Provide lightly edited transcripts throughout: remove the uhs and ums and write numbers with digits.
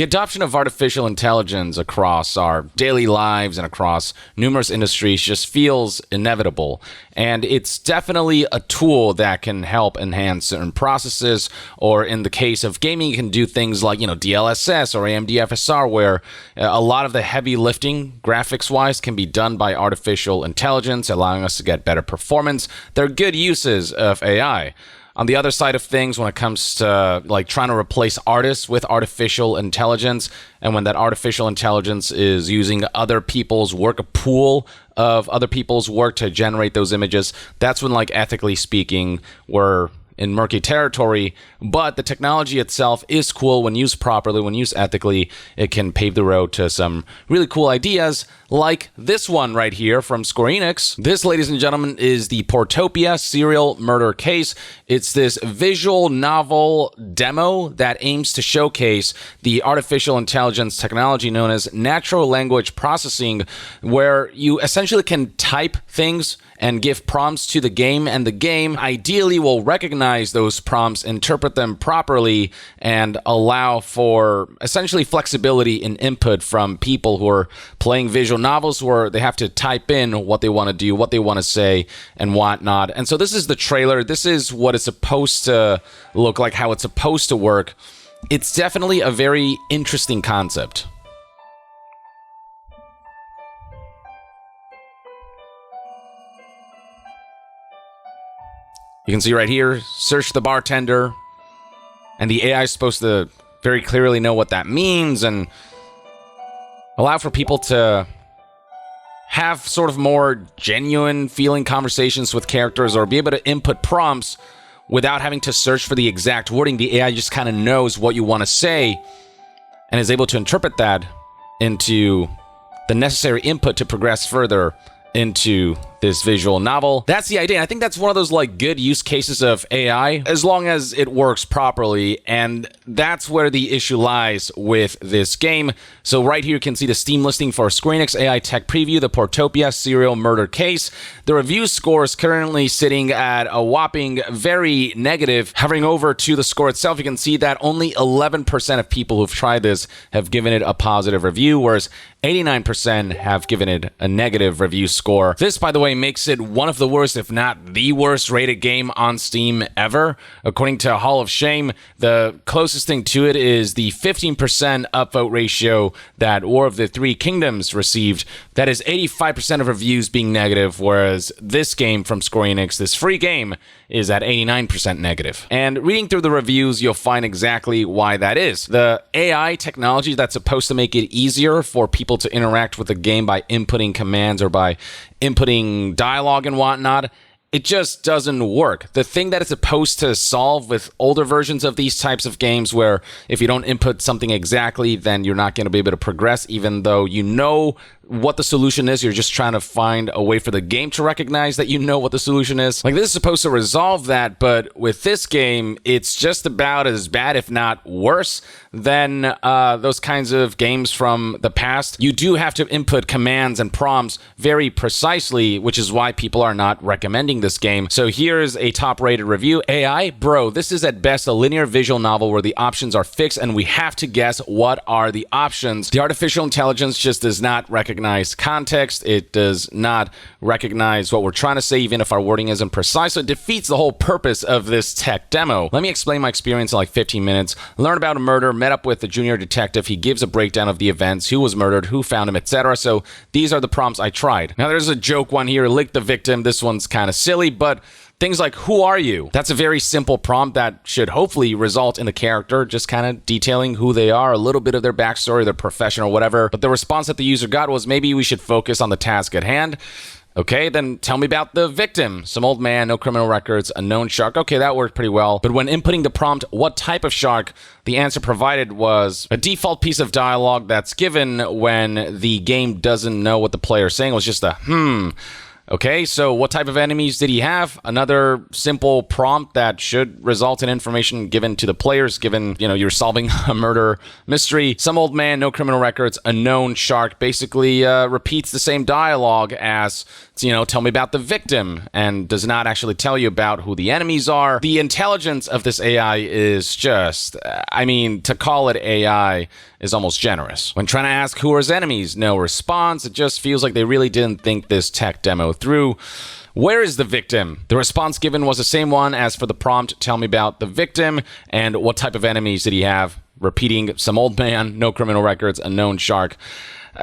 The adoption of artificial intelligence across our daily lives and across numerous industries just feels inevitable. And it's definitely a tool that can help enhance certain processes, or in the case of gaming, you can do things like, DLSS or AMD FSR, where a lot of the heavy lifting, graphics-wise, can be done by artificial intelligence, allowing us to get better performance. They're good uses of AI. On the other side of things, when it comes to trying to replace artists with artificial intelligence, and when that artificial intelligence is using other people's work, a pool of other people's work to generate those images, that's when, ethically speaking, we're in murky territory. But the technology itself is cool when used properly, when used ethically. It can pave the road to some really cool ideas, like this one right here from Square Enix. This, ladies and gentlemen, is the Portopia serial murder case. It's this visual novel demo that aims to showcase the artificial intelligence technology known as natural language processing, where you essentially can type things and give prompts to the game, and the game ideally will recognize those prompts, interpret them properly, and allow for essentially flexibility in input from people who are playing visual novels, where they have to type in what they want to do, what they want to say, and whatnot. And so this is the trailer. This is what it's supposed to look like, how it's supposed to work. It's definitely a very interesting concept. You can see right here, search the bartender, and the AI is supposed to very clearly know what that means and allow for people to have sort of more genuine feeling conversations with characters, or be able to input prompts without having to search for the exact wording. The AI just kind of knows what you want to say and is able to interpret that into the necessary input to progress further into this visual novel. That's the idea. I think that's one of those good use cases of AI, as long as it works properly, and that's where the issue lies with this game. So right here you can see the Steam listing for Square Enix AI Tech Preview, the Portopia serial murder case. The review score is currently sitting at a whopping very negative. Hovering over to the score itself, you can see that only 11% of people who've tried this have given it a positive review, whereas 89% have given it a negative review score. This, by the way, makes it one of the worst, if not the worst rated game on Steam ever. According to Hall of Shame, the closest thing to it is the 15% upvote ratio that War of the Three Kingdoms received. That is 85% of reviews being negative, whereas this game from Square Enix, this free game, is at 89% negative. And reading through the reviews, you'll find exactly why that is. The AI technology that's supposed to make it easier for people to interact with the game by inputting commands or by inputting dialogue and whatnot, it just doesn't work. The thing that it's supposed to solve with older versions of these types of games, where if you don't input something exactly, then you're not going to be able to progress, even though you know what the solution is. You're just trying to find a way for the game to recognize that you know what the solution is. This is supposed to resolve that, but with this game, it's just about as bad, if not worse, than those kinds of games from the past. You do have to input commands and prompts very precisely, which is why people are not recommending this game. So here's a top-rated review. AI, bro, this is at best a linear visual novel where the options are fixed and we have to guess what are the options. The artificial intelligence just does not recognize context. It does not recognize what we're trying to say, even if our wording isn't precise. So it defeats the whole purpose of this tech demo. Let me explain my experience in 15 minutes. Learn about a murder, met up with the junior detective. He gives a breakdown of the events, who was murdered, who found him, etc. So these are the prompts I tried. Now there's a joke one here, lick the victim. This one's kind of silly, but things like, who are you? That's a very simple prompt that should hopefully result in the character just kind of detailing who they are, a little bit of their backstory, their profession, or whatever. But the response that the user got was, maybe we should focus on the task at hand. Okay, then tell me about the victim. Some old man, no criminal records, a known shark. Okay, that worked pretty well. But when inputting the prompt, what type of shark, the answer provided was a default piece of dialogue that's given when the game doesn't know what the player is saying. It was just a Okay, so what type of enemies did he have? Another simple prompt that should result in information given to the players, given, you're solving a murder mystery. Some old man, no criminal records, a known shark, basically repeats the same dialogue as, tell me about the victim, and does not actually tell you about who the enemies are. The intelligence of this AI is just, to call it AI is almost generous. When trying to ask who are his enemies, no response. It just feels like they really didn't think this tech demo through. Where is the victim? The response given was the same one as for the prompt, tell me about the victim, and what type of enemies did he have? Repeating, some old man, no criminal records, a known shark.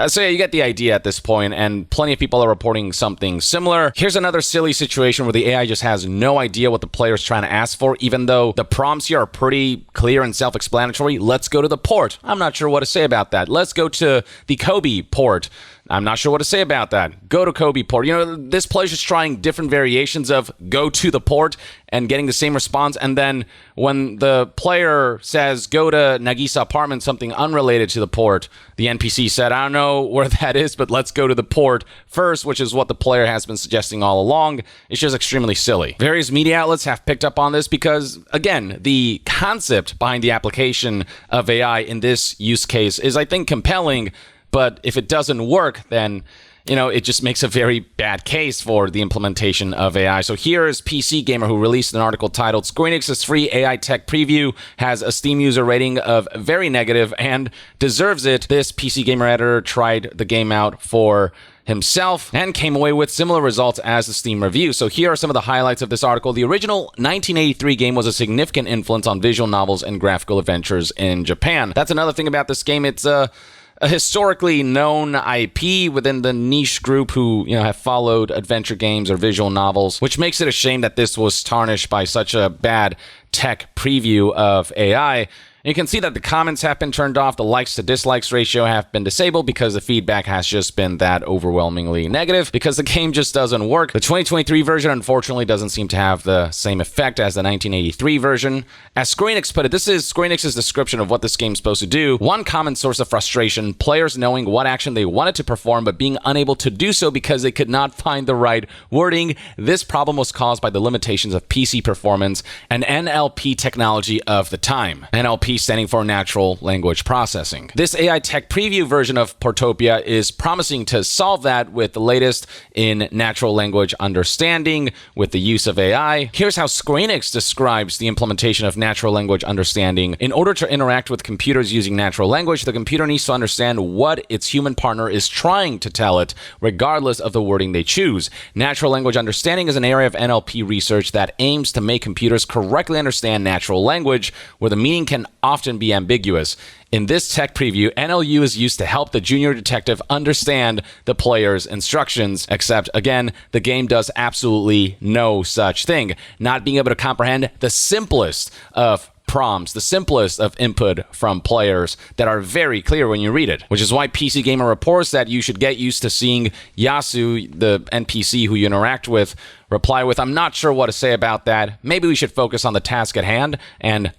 So yeah, you get the idea at this point, and plenty of people are reporting something similar. Here's another silly situation where the AI just has no idea what the player is trying to ask for, even though the prompts here are pretty clear and self-explanatory. Let's go to the port. I'm not sure what to say about that. Let's go to the Kobe port. I'm not sure what to say about that. Go to Kobe port. You know, this player's just trying different variations of go to the port and getting the same response. And then when the player says go to Nagisa apartment, something unrelated to the port, the NPC said, I don't know where that is, but let's go to the port first, which is what the player has been suggesting all along. It's just extremely silly. Various media outlets have picked up on this because, again, the concept behind the application of AI in this use case is, I think, compelling. But if it doesn't work, then, it just makes a very bad case for the implementation of AI. So here is PC Gamer, who released an article titled Square Enix's free AI tech preview has a Steam user rating of very negative and deserves it. This PC Gamer editor tried the game out for himself and came away with similar results as the Steam review. So here are some of the highlights of this article. The original 1983 game was a significant influence on visual novels and graphical adventures in Japan. That's another thing about this game. It's a historically known IP within the niche group who, have followed adventure games or visual novels, which makes it a shame that this was tarnished by such a bad tech preview of AI. You can see that the comments have been turned off, the likes to dislikes ratio have been disabled because the feedback has just been that overwhelmingly negative because the game just doesn't work. The 2023 version, unfortunately, doesn't seem to have the same effect as the 1983 version. As Square Enix put it, this is Square Enix's description of what this game's supposed to do. One common source of frustration, players knowing what action they wanted to perform but being unable to do so because they could not find the right wording. This problem was caused by the limitations of PC performance and NLP technology of the time. NLP standing for natural language processing. This AI tech preview version of Portopia is promising to solve that with the latest in natural language understanding with the use of AI. Here's how Square Enix describes the implementation of natural language understanding. In order to interact with computers using natural language, the computer needs to understand what its human partner is trying to tell it, regardless of the wording they choose. Natural language understanding is an area of NLP research that aims to make computers correctly understand natural language, where the meaning can often be ambiguous. In this tech preview, NLU is used to help the junior detective understand the player's instructions, except, again, the game does absolutely no such thing. Not being able to comprehend the simplest of prompts, the simplest of input from players that are very clear when you read it, which is why PC Gamer reports that you should get used to seeing Yasu, the NPC who you interact with, reply with, I'm not sure what to say about that. Maybe we should focus on the task at hand. And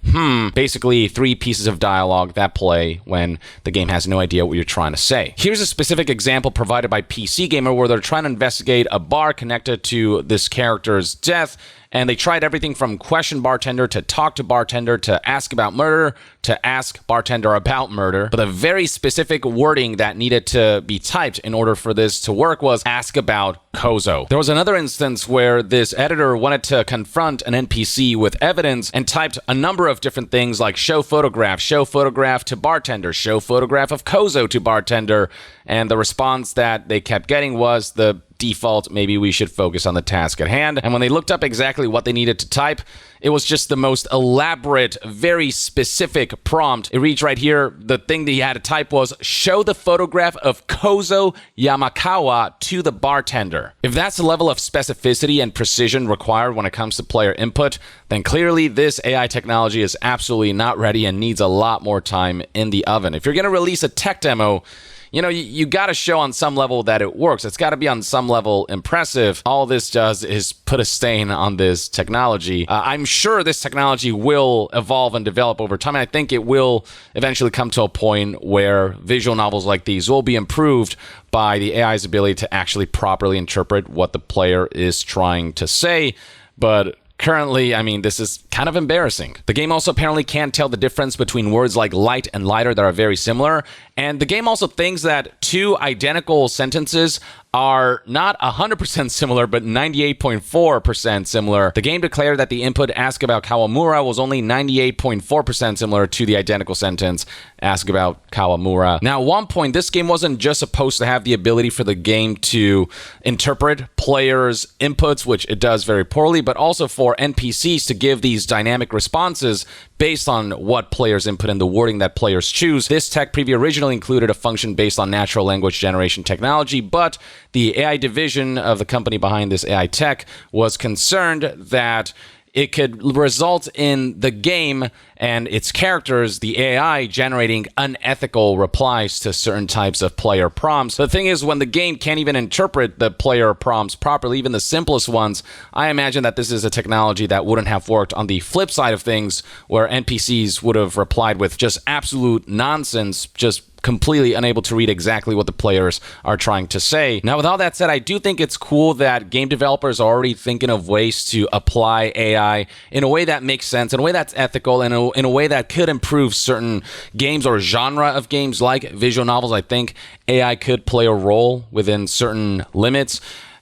basically 3 pieces of dialogue that play when the game has no idea what you're trying to say. Here's a specific example provided by PC Gamer where they're trying to investigate a bar connected to this character's death. And they tried everything from question bartender to talk to bartender to ask about murder to ask bartender about murder. But the very specific wording that needed to be typed in order for this to work was ask about Kozo. There was another instance where this editor wanted to confront an NPC with evidence and typed a number of different things like show photograph to bartender, show photograph of Kozo to bartender. And the response that they kept getting was the default, maybe we should focus on the task at hand. And when they looked up exactly what they needed to type, it was just the most elaborate, very specific prompt. It reads right here, the thing that he had to type was, show the photograph of Kozo Yamakawa to the bartender. If that's the level of specificity and precision required when it comes to player input, then clearly this AI technology is absolutely not ready and needs a lot more time in the oven. If you're going to release a tech demo, you got to show on some level that it works. It's got to be on some level impressive. All this does is put a stain on this technology. I'm sure this technology will evolve and develop over time. And I think it will eventually come to a point where visual novels like these will be improved by the AI's ability to actually properly interpret what the player is trying to say. But Currently, I mean, this is kind of embarrassing. The game also apparently can't tell the difference between words like light and lighter that are very similar. And the game also thinks that two identical sentences are not 100% similar, but 98.4% similar. The game declared that the input ask about Kawamura was only 98.4% similar to the identical sentence ask about Kawamura. Now, at one point, this game wasn't just supposed to have the ability for the game to interpret players' inputs, which it does very poorly, but also for NPCs to give these dynamic responses based on what players input and the wording that players choose. This tech preview originally included a function based on natural language generation technology, but the AI division of the company behind this AI tech was concerned that it could result in the game and its characters, the AI, generating unethical replies to certain types of player prompts. The thing is, when the game can't even interpret the player prompts properly, even the simplest ones, I imagine that this is a technology that wouldn't have worked on the flip side of things, where NPCs would have replied with just absolute nonsense, just completely unable to read exactly what the players are trying to say. Now, with all that said, I do think it's cool that game developers are already thinking of ways to apply AI in a way that makes sense, in a way that's ethical, and in a way that could improve certain games or genre of games like visual novels. I think AI could play a role within certain limits.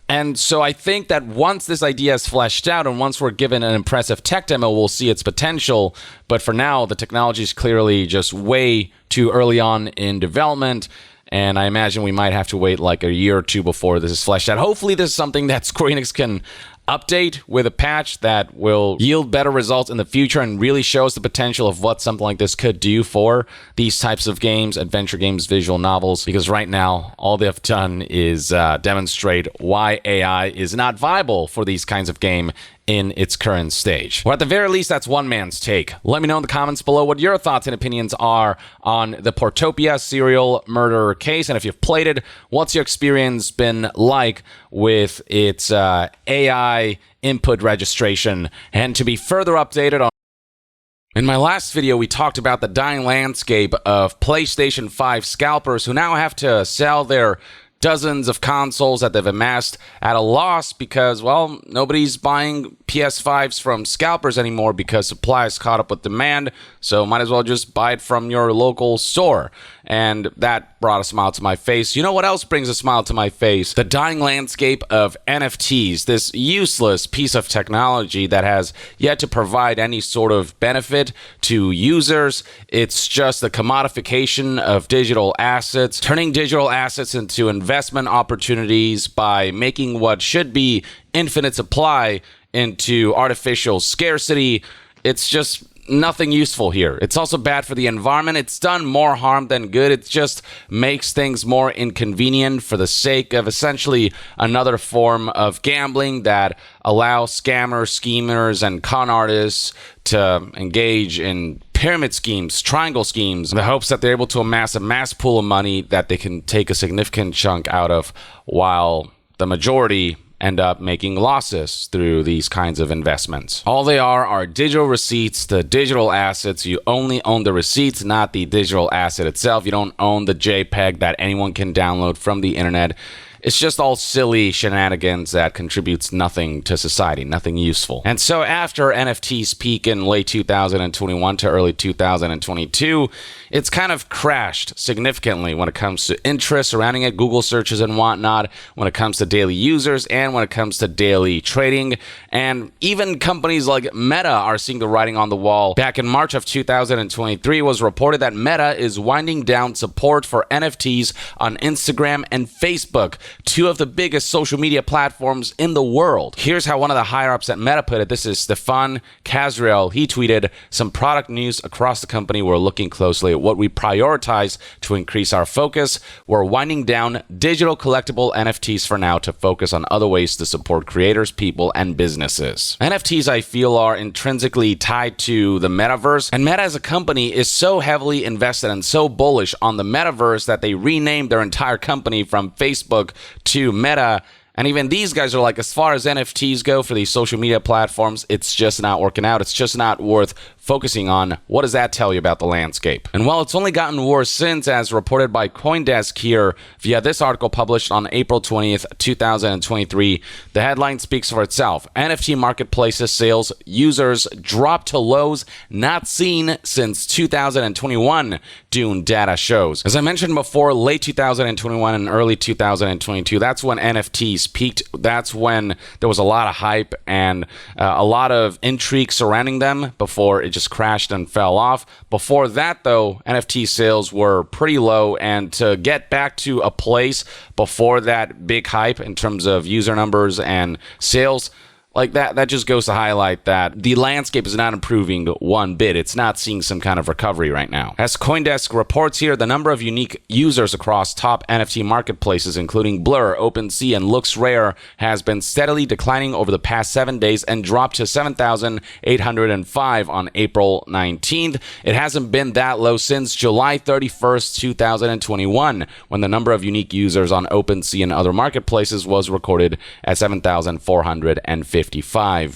And so I think that once this idea is fleshed out and once we're given an impressive tech demo, we'll see its potential. But for now, the technology is clearly just way too early on in development. And I imagine we might have to wait like a year or two before this is fleshed out. Hopefully this is something that Square Enix can update with a patch that will yield better results in the future and really shows the potential of what something like this could do for these types of games, adventure games, visual novels, because right now all they've done is demonstrate why AI is not viable for these kinds of game in its current stage. Well, at the very least, that's one man's take. Let me know in the comments below what your thoughts and opinions are on the Portopia serial murder case, and if you've played it, what's your experience been like with its AI input registration? And to be further updated on in my last video, we talked about the dying landscape of PlayStation 5 scalpers who now have to sell their dozens of consoles that they've amassed at a loss because, well, nobody's buying PS5s from scalpers anymore because supply is caught up with demand, so might as well just buy it from your local store. And that brought a smile to my face. You know what else brings a smile to my face? The dying landscape of NFTs, this useless piece of technology that has yet to provide any sort of benefit to users. It's just the commodification of digital assets, turning digital assets into investment opportunities by making what should be infinite supply into artificial scarcity. It's just nothing useful here. It's also bad for the environment. It's done more harm than good. It just makes things more inconvenient for the sake of essentially another form of gambling that allows scammers, schemers, and con artists to engage in pyramid schemes, triangle schemes, in the hopes that they're able to amass a mass pool of money that they can take a significant chunk out of, while the majority end up making losses through these kinds of investments. All they are digital receipts, the digital assets. You only own the receipts, not the digital asset itself. You don't own the JPEG that anyone can download from the internet. It's just all silly shenanigans that contributes nothing to society, nothing useful. And so after NFT's peak in late 2021 to early 2022, it's kind of crashed significantly when it comes to interest surrounding it, Google searches and whatnot, when it comes to daily users, and when it comes to daily trading. And even companies like Meta are seeing the writing on the wall. Back in March of 2023, it was reported that Meta is winding down support for NFTs on Instagram and Facebook, two of the biggest social media platforms in the world. Here's how one of the higher-ups at Meta put it. This is Stefan Kazriel. He tweeted, "Some product news across the company. We're looking closely at what we prioritize to increase our focus. We're winding down digital collectible NFTs for now to focus on other ways to support creators, people, and businesses." NFTs, I feel, are intrinsically tied to the metaverse, and Meta as a company is so heavily invested and so bullish on the metaverse that they renamed their entire company from Facebook to Meta. And even these guys are like, as far as NFTs go for these social media platforms, it's just not working out. It's just not worth focusing on what does that tell you about the landscape. And while it's only gotten worse since, as reported by CoinDesk here via this article published on April 20th, 2023, the headline speaks for itself. NFT marketplaces sales users dropped to lows not seen since 2021, Dune data shows. As I mentioned before, late 2021 and early 2022, that's when NFTs peaked. That's when there was a lot of hype and a lot of intrigue surrounding them before it just crashed and fell off. Before that, though, NFT sales were pretty low, and to get back to a place before that big hype in terms of user numbers and sales, like that just goes to highlight that the landscape is not improving one bit. It's not seeing some kind of recovery right now. As CoinDesk reports here, the number of unique users across top NFT marketplaces, including Blur, OpenSea, and LooksRare, has been steadily declining over the past 7 days and dropped to 7,805 on April 19th. It hasn't been that low since July 31st, 2021, when the number of unique users on OpenSea and other marketplaces was recorded at 7,455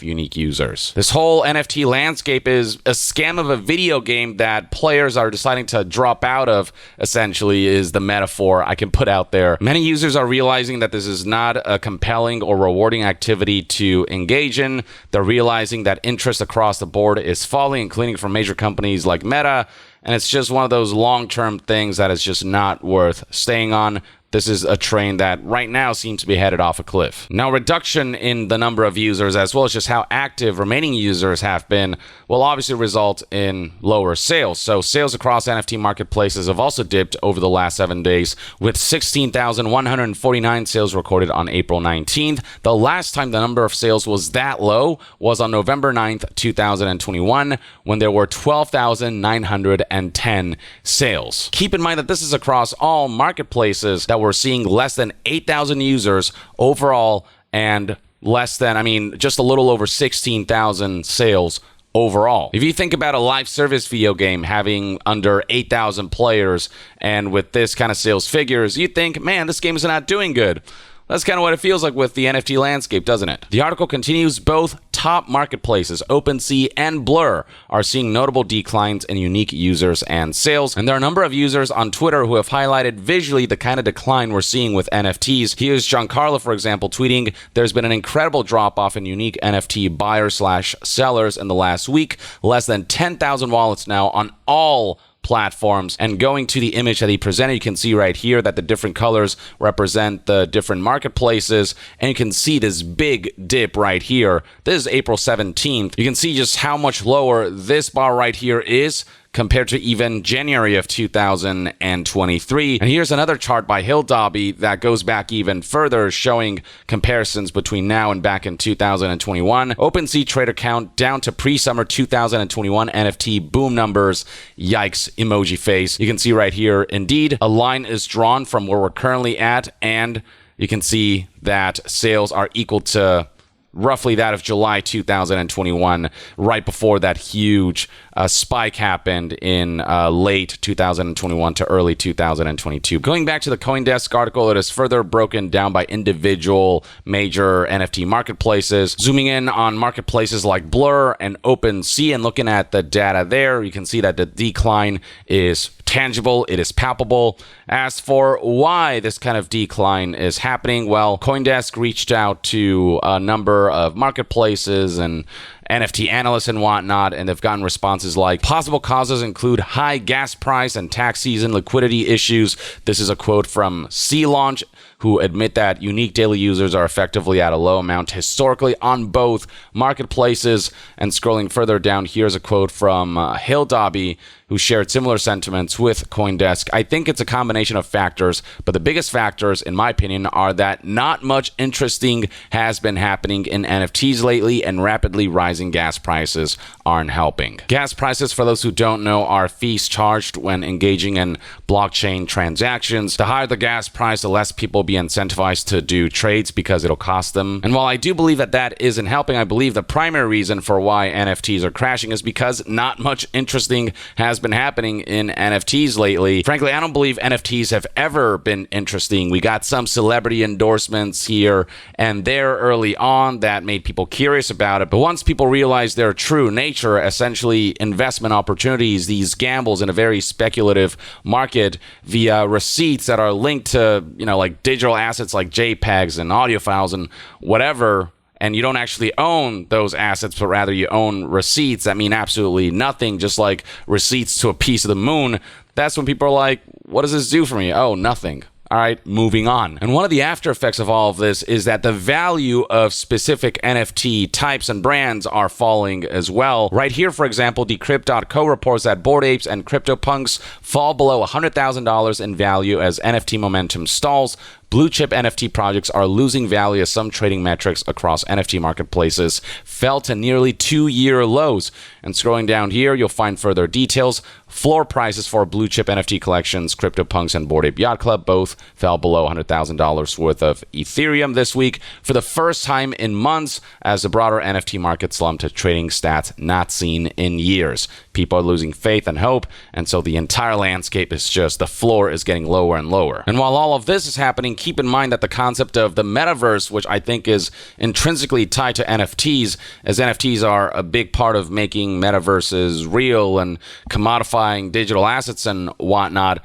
unique users. This whole NFT landscape is a scam of a video game that players are deciding to drop out of, essentially, is the metaphor I can put out there. Many users are realizing that this is not a compelling or rewarding activity to engage in. They're realizing that interest across the board is falling, including from major companies like Meta, and it's just one of those long-term things that is just not worth staying on. This is a train that right now seems to be headed off a cliff. Now, reduction in the number of users, as well as just how active remaining users have been, will obviously result in lower sales. So sales across NFT marketplaces have also dipped over the last 7 days, with 16,149 sales recorded on April 19th. The last time the number of sales was that low was on November 9th, 2021, when there were 12,910 sales. Keep in mind that this is across all marketplaces that we're seeing less than 8,000 users overall, and just a little over 16,000 sales overall. If you think about a live service video game having under 8,000 players, and with this kind of sales figures, you think, man, this game is not doing good. That's kind of what it feels like with the NFT landscape, doesn't it? The article continues, both top marketplaces, OpenSea and Blur, are seeing notable declines in unique users and sales. And there are a number of users on Twitter who have highlighted visually the kind of decline we're seeing with NFTs. Here's Giancarlo, for example, tweeting, "There's been an incredible drop-off in unique NFT buyers/sellers in the last week. Less than 10,000 wallets now on all platforms." And going to the image that he presented, you can see right here that the different colors represent the different marketplaces, and you can see this big dip right here. This is April 17th. You can see just how much lower this bar right here is compared to even January of 2023. And here's another chart by Hildobby that goes back even further, showing comparisons between now and back in 2021. OpenSea trader count down to pre-summer 2021 NFT boom numbers. Yikes, emoji face. You can see right here, indeed, a line is drawn from where we're currently at, and you can see that sales are equal to roughly that of July 2021, right before that huge spike happened in late 2021 to early 2022. Going back to the CoinDesk article, it is further broken down by individual major NFT marketplaces. Zooming in on marketplaces like Blur and OpenSea and looking at the data there, you can see that the decline is tangible, it is palpable. As for why this kind of decline is happening, well, CoinDesk reached out to a number of marketplaces and NFT analysts and whatnot, and they've gotten responses like, possible causes include high gas price and tax season liquidity issues. This is a quote from C-Launch, who admit that unique daily users are effectively at a low amount historically on both marketplaces. And scrolling further down, here's a quote from Hildobby, who shared similar sentiments with CoinDesk. "I think it's a combination of factors, but the biggest factors, in my opinion, are that not much interesting has been happening in NFTs lately, and rapidly rising gas prices aren't helping." Gas prices, for those who don't know, are fees charged when engaging in blockchain transactions. The higher the gas price, the less people be incentivized to do trades because it'll cost them. And while I do believe that that isn't helping, I believe the primary reason for why NFTs are crashing is because not much interesting has been happening in NFTs lately. Frankly, I don't believe NFTs have ever been interesting. We got some celebrity endorsements here and there early on that made people curious about it, but once people people realize their true nature, essentially investment opportunities, these gambles in a very speculative market via receipts that are linked to, like digital assets like JPEGs and audio files and whatever, and you don't actually own those assets, but rather you own receipts that mean absolutely nothing, just like receipts to a piece of the moon. That's when people are like, what does this do for me? Oh, nothing. All right, moving on. And one of the after effects of all of this is that the value of specific NFT types and brands are falling as well. Right here, for example, Decrypt.co reports that Bored Apes and CryptoPunks fall below $100,000 in value as NFT momentum stalls. Blue chip NFT projects are losing value as some trading metrics across NFT marketplaces fell to nearly 2-year lows. And scrolling down here, you'll find further details. Floor prices for blue chip NFT collections, CryptoPunks and Bored Ape Yacht Club both fell below $100,000 worth of Ethereum this week for the first time in months as the broader NFT market slumped to trading stats not seen in years. People are losing faith and hope, and so the entire landscape is just, the floor is getting lower and lower. And while all of this is happening, keep in mind that the concept of the metaverse, which I think is intrinsically tied to NFTs, as NFTs are a big part of making metaverses real and commodifying digital assets and whatnot,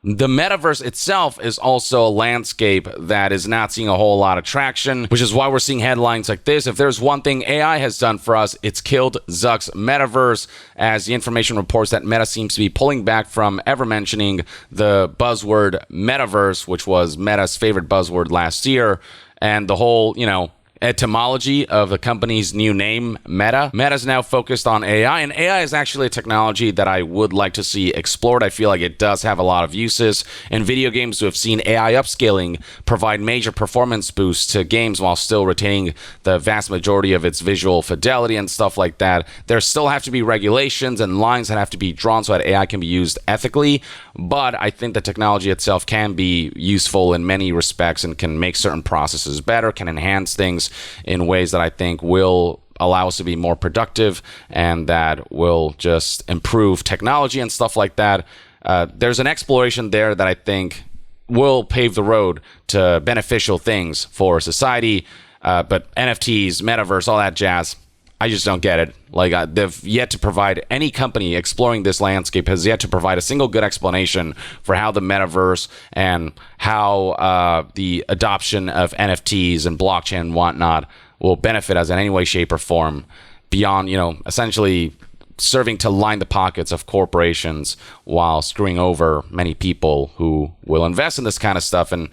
the metaverse itself is also a landscape that is not seeing a whole lot of traction, which is why we're seeing headlines like this. If there's one thing AI has done for us, it's killed Zuck's metaverse, as the information reports that Meta seems to be pulling back from ever mentioning the buzzword metaverse, which was Meta's favorite buzzword last year, and the whole, etymology of the company's new name, Meta. Meta's now focused on AI, and AI is actually a technology that I would like to see explored. I feel like it does have a lot of uses in video games who have seen AI upscaling provide major performance boosts to games while still retaining the vast majority of its visual fidelity and stuff like that. There still have to be regulations and lines that have to be drawn so that AI can be used ethically, but I think the technology itself can be useful in many respects and can make certain processes better, can enhance things in ways that I think will allow us to be more productive and that will just improve technology and stuff like that. There's an exploration there that I think will pave the road to beneficial things for society. But NFTs, metaverse, all that jazz, I just don't get it. Like, they've yet to provide, any company exploring this landscape has yet to provide a single good explanation for how the metaverse and how the adoption of NFTs and blockchain and whatnot will benefit us in any way, shape, or form beyond, essentially serving to line the pockets of corporations while screwing over many people who will invest in this kind of stuff, and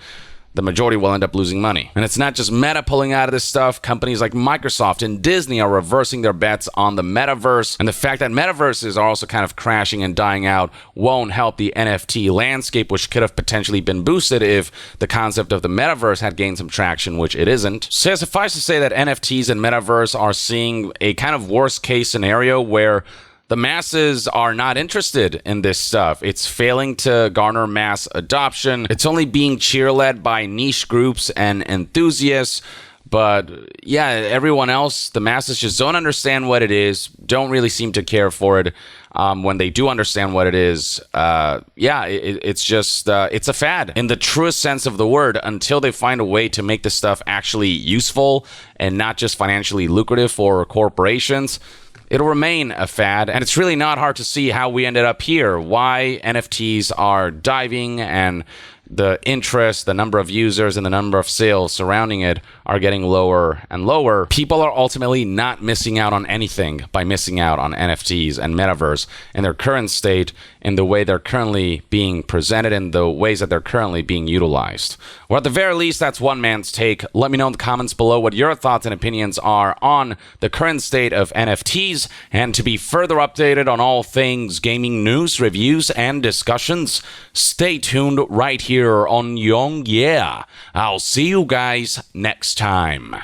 the majority will end up losing money. And it's not just Meta pulling out of this stuff. Companies like Microsoft and Disney are reversing their bets on the metaverse. And the fact that metaverses are also kind of crashing and dying out won't help the NFT landscape, which could have potentially been boosted if the concept of the metaverse had gained some traction, which it isn't. So suffice to say that NFTs and metaverse are seeing a kind of worst case scenario where the masses are not interested in this stuff. It's failing to garner mass adoption. It's only being cheerled by niche groups and enthusiasts. But yeah, everyone else, the masses just don't understand what it is, don't really seem to care for it. When they do understand what it is, it's just, it's a fad in the truest sense of the word until they find a way to make this stuff actually useful and not just financially lucrative for corporations. It'll remain a fad, and it's really not hard to see how we ended up here, why NFTs are diving, and the interest, the number of users, and the number of sales surrounding it are getting lower and lower. People are ultimately not missing out on anything by missing out on NFTs and metaverse in their current state, in the way they're currently being presented, in the ways that they're currently being utilized. Or at the very least, that's one man's take. Let me know in the comments below what your thoughts and opinions are on the current state of NFTs, and to be further updated on all things gaming news, reviews, and discussions, stay tuned right here on Young Yeah. I'll see you guys next time.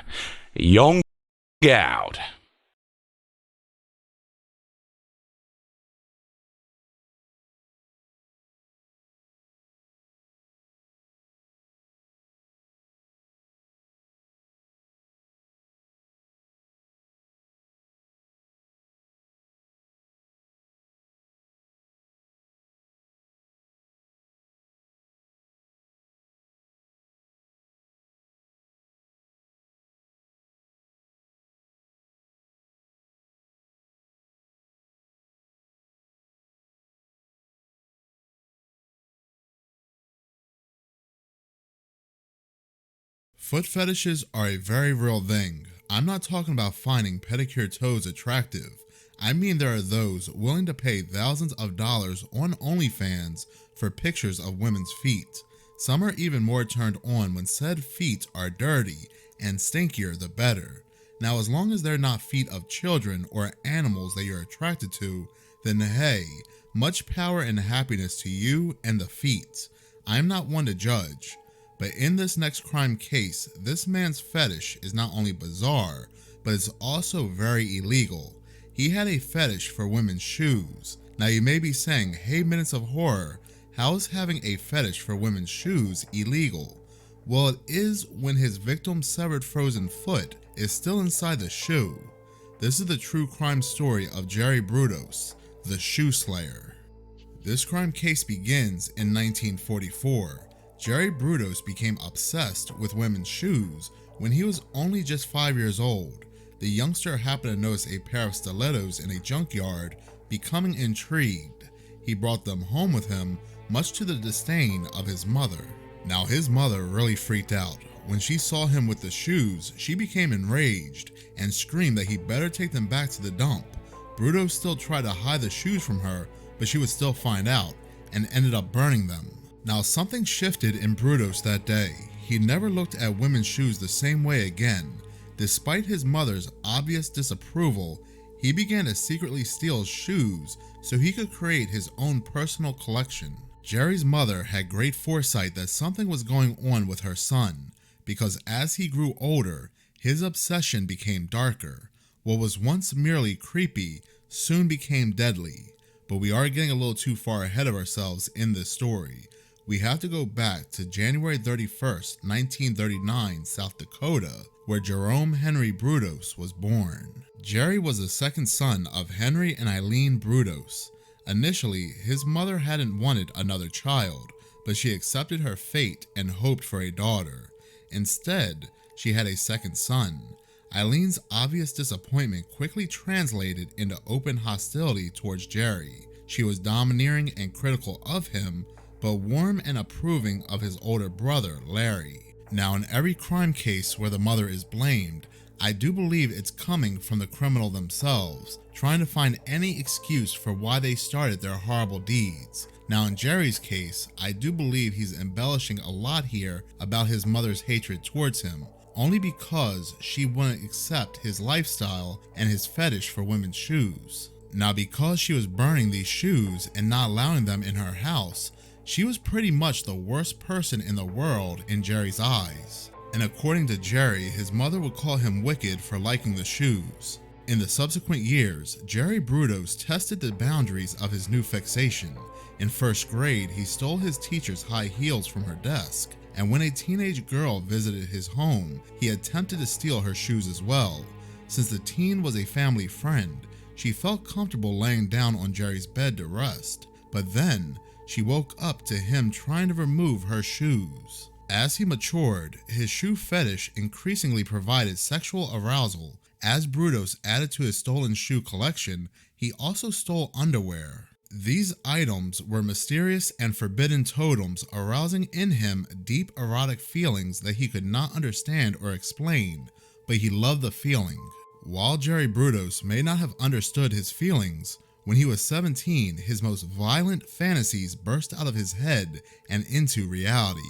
Young out. Foot fetishes are a very real thing. I'm not talking about finding pedicure toes attractive. I mean there are those willing to pay thousands of dollars on OnlyFans for pictures of women's feet. Some are even more turned on when said feet are dirty, and stinkier the better. Now as long as they're not feet of children or animals that you're attracted to, then hey, much power and happiness to you and the feet. I'm not one to judge. But in this next crime case, this man's fetish is not only bizarre, but it's also very illegal. He had a fetish for women's shoes. Now you may be saying, hey Minutes of Horror, how is having a fetish for women's shoes illegal? Well, it is when his victim's severed frozen foot is still inside the shoe. This is the true crime story of Jerry Brudos, the Shoe Slayer. This crime case begins in 1944. Jerry Brudos became obsessed with women's shoes when he was only just 5 years old. The youngster happened to notice a pair of stilettos in a junkyard, becoming intrigued. He brought them home with him, much to the disdain of his mother. Now his mother really freaked out. When she saw him with the shoes, she became enraged and screamed that he better take them back to the dump. Brudos still tried to hide the shoes from her, but she would still find out and ended up burning them. Now something shifted in Brudos that day. He never looked at women's shoes the same way again. Despite his mother's obvious disapproval, he began to secretly steal shoes so he could create his own personal collection. Jerry's mother had great foresight that something was going on with her son, because as he grew older, his obsession became darker. What was once merely creepy soon became deadly. But we are getting a little too far ahead of ourselves in this story. We have to go back to January 31st, 1939, South Dakota, where Jerome Henry Brudos was born. Jerry was the second son of Henry and Eileen Brudos. Initially, his mother hadn't wanted another child, but she accepted her fate and hoped for a daughter. Instead, she had a second son. Eileen's obvious disappointment quickly translated into open hostility towards Jerry. She was domineering and critical of him, but warm and approving of his older brother, Larry. Now, in every crime case where the mother is blamed, I do believe it's coming from the criminal themselves, trying to find any excuse for why they started their horrible deeds. Now, in Jerry's case, I do believe he's embellishing a lot here about his mother's hatred towards him, only because she wouldn't accept his lifestyle and his fetish for women's shoes. Now, because she was burning these shoes and not allowing them in her house, she was pretty much the worst person in the world in Jerry's eyes. And according to Jerry, his mother would call him wicked for liking the shoes. In the subsequent years, Jerry Brudos tested the boundaries of his new fixation. In first grade, he stole his teacher's high heels from her desk, and when a teenage girl visited his home, he attempted to steal her shoes as well. Since the teen was a family friend, she felt comfortable laying down on Jerry's bed to rest, but then she woke up to him trying to remove her shoes. As he matured, his shoe fetish increasingly provided sexual arousal. As Brudos added to his stolen shoe collection, he also stole underwear. These items were mysterious and forbidden totems, arousing in him deep erotic feelings that he could not understand or explain, but he loved the feeling. While Jerry Brudos may not have understood his feelings, when he was 17, his most violent fantasies burst out of his head and into reality.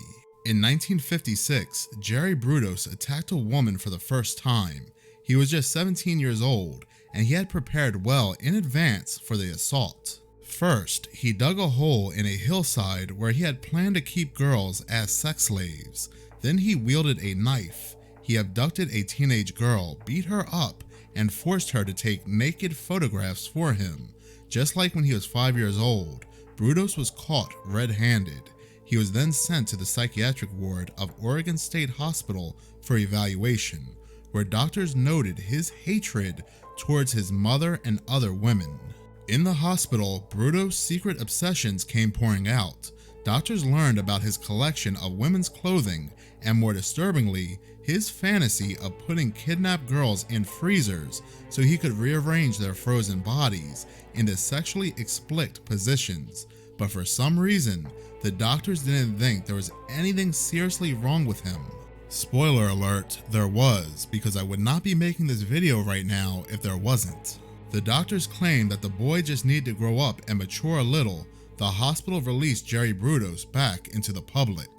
In 1956, Jerry Brudos attacked a woman for the first time. He was just 17 years old, and he had prepared well in advance for the assault. First, he dug a hole in a hillside where he had planned to keep girls as sex slaves. Then he wielded a knife. He abducted a teenage girl, beat her up, and forced her to take naked photographs for him. Just like when he was 5 years old, Brudos was caught red-handed. He was then sent to the psychiatric ward of Oregon State Hospital for evaluation, where doctors noted his hatred towards his mother and other women. In the hospital, Brudos' secret obsessions came pouring out. Doctors learned about his collection of women's clothing and, more disturbingly, his fantasy of putting kidnapped girls in freezers so he could rearrange their frozen bodies into sexually explicit positions. But for some reason, the doctors didn't think there was anything seriously wrong with him. Spoiler alert, there was, because I would not be making this video right now if there wasn't. The doctors claimed that the boy just needed to grow up and mature a little. The hospital released Jerry Brudos back into the public.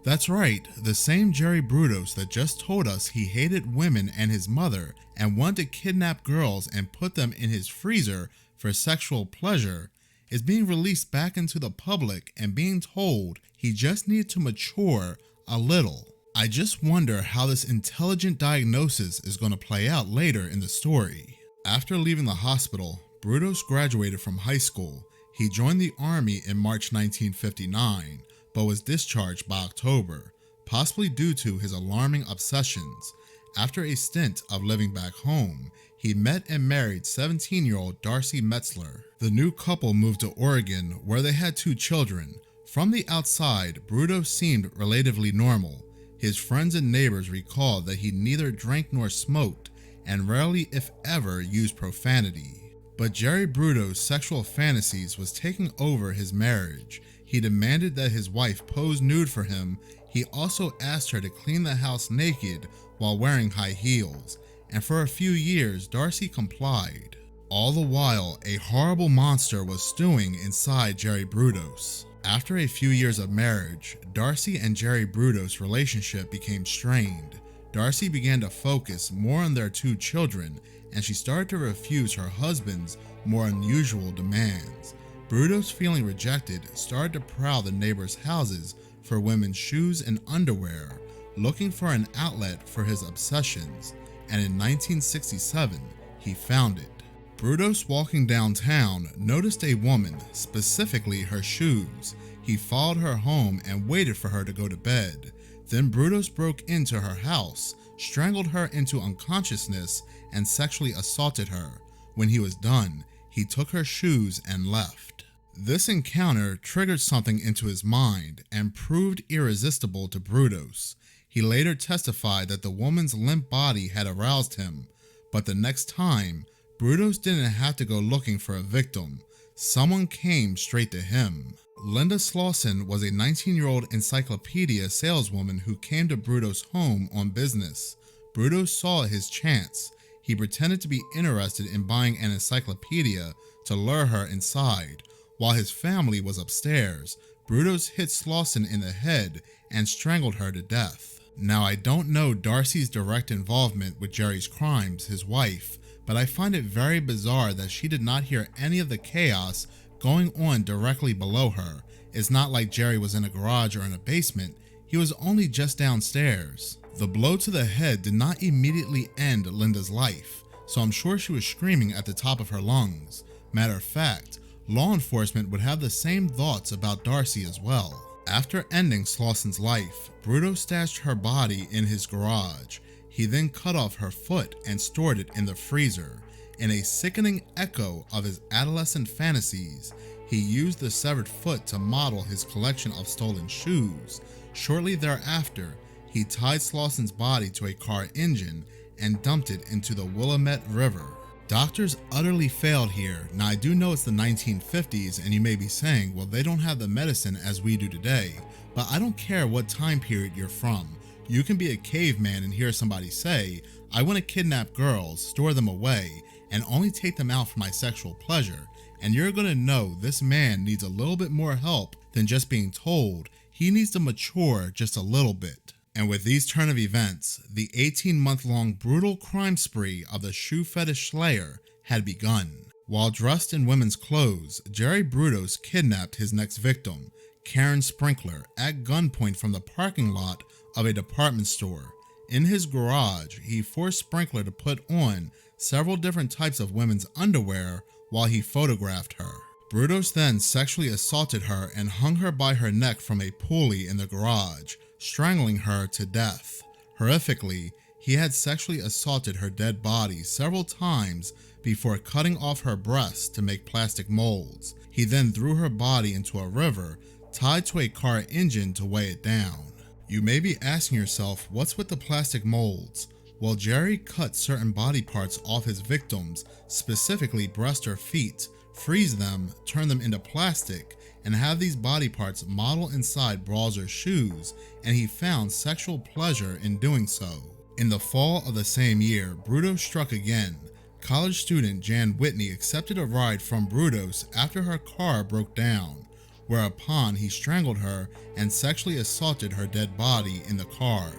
That's right, the same Jerry Brudos that just told us he hated women and his mother and wanted to kidnap girls and put them in his freezer for sexual pleasure is being released back into the public and being told he just needed to mature a little. I just wonder how this intelligent diagnosis is going to play out later in the story. After leaving the hospital, Brudos graduated from high school. He joined the army in March 1959, but was discharged by October, possibly due to his alarming obsessions. After a stint of living back home, he met and married 17-year-old Darcy Metzler. The new couple moved to Oregon, where they had 2 children. From the outside, Brudos seemed relatively normal. His friends and neighbors recalled that he neither drank nor smoked, and rarely, if ever, used profanity. But Jerry Brudos' sexual fantasies was taking over his marriage. He demanded that his wife pose nude for him. He also asked her to clean the house naked while wearing high heels, and for a few years, Darcy complied. All the while, a horrible monster was stewing inside Jerry Brudos. After a few years of marriage, Darcy and Jerry Brudos' relationship became strained. Darcy began to focus more on their 2 children, and she started to refuse her husband's more unusual demands. Brudos, feeling rejected, started to prowl the neighbors' houses for women's shoes and underwear, looking for an outlet for his obsessions, and in 1967, he found it. Brudos, walking downtown, noticed a woman, specifically her shoes. He followed her home and waited for her to go to bed. Then Brudos broke into her house, strangled her into unconsciousness, and sexually assaulted her. When he was done, he took her shoes and left. This encounter triggered something into his mind and proved irresistible to Brudos. He later testified that the woman's limp body had aroused him, but the next time, Brudos didn't have to go looking for a victim. Someone came straight to him. Linda Slauson was a 19-year-old encyclopedia saleswoman who came to Brudos' home on business. Brudos saw his chance. He pretended to be interested in buying an encyclopedia to lure her inside. While his family was upstairs, Brudos hit Slauson in the head and strangled her to death. Now, I don't know Darcy's direct involvement with Jerry's crimes, his wife, but I find it very bizarre that she did not hear any of the chaos going on directly below her. It's not like Jerry was in a garage or in a basement. He was only just downstairs. The blow to the head did not immediately end Linda's life, so I'm sure she was screaming at the top of her lungs. Matter of fact, law enforcement would have the same thoughts about Darcy as well. After ending Slauson's life, Brudos stashed her body in his garage. He then cut off her foot and stored it in the freezer. In a sickening echo of his adolescent fantasies, he used the severed foot to model his collection of stolen shoes. Shortly thereafter, he tied Slauson's body to a car engine and dumped it into the Willamette River. Doctors utterly failed here. Now, I do know it's the 1950s, and you may be saying, well, they don't have the medicine as we do today. But I don't care what time period you're from. You can be a caveman and hear somebody say, I want to kidnap girls, store them away, and only take them out for my sexual pleasure. And you're going to know this man needs a little bit more help than just being told. He needs to mature just a little bit. And with these turn of events, the 18-month-long brutal crime spree of the shoe fetish slayer had begun. While dressed in women's clothes, Jerry Brudos kidnapped his next victim, Karen Sprinkler, at gunpoint from the parking lot of a department store. In his garage, he forced Sprinkler to put on several different types of women's underwear while he photographed her. Brudos then sexually assaulted her and hung her by her neck from a pulley in the garage, strangling her to death. Horrifically, he had sexually assaulted her dead body several times before cutting off her breasts to make plastic molds. He then threw her body into a river, tied to a car engine to weigh it down. You may be asking yourself, what's with the plastic molds? Well, Jerry cut certain body parts off his victims, specifically breast or feet, freeze them, turn them into plastic, and have these body parts model inside bras or shoes, and he found sexual pleasure in doing so. In the fall of the same year, Brudos struck again. College student Jan Whitney accepted a ride from Brudos after her car broke down, whereupon he strangled her and sexually assaulted her dead body in the car.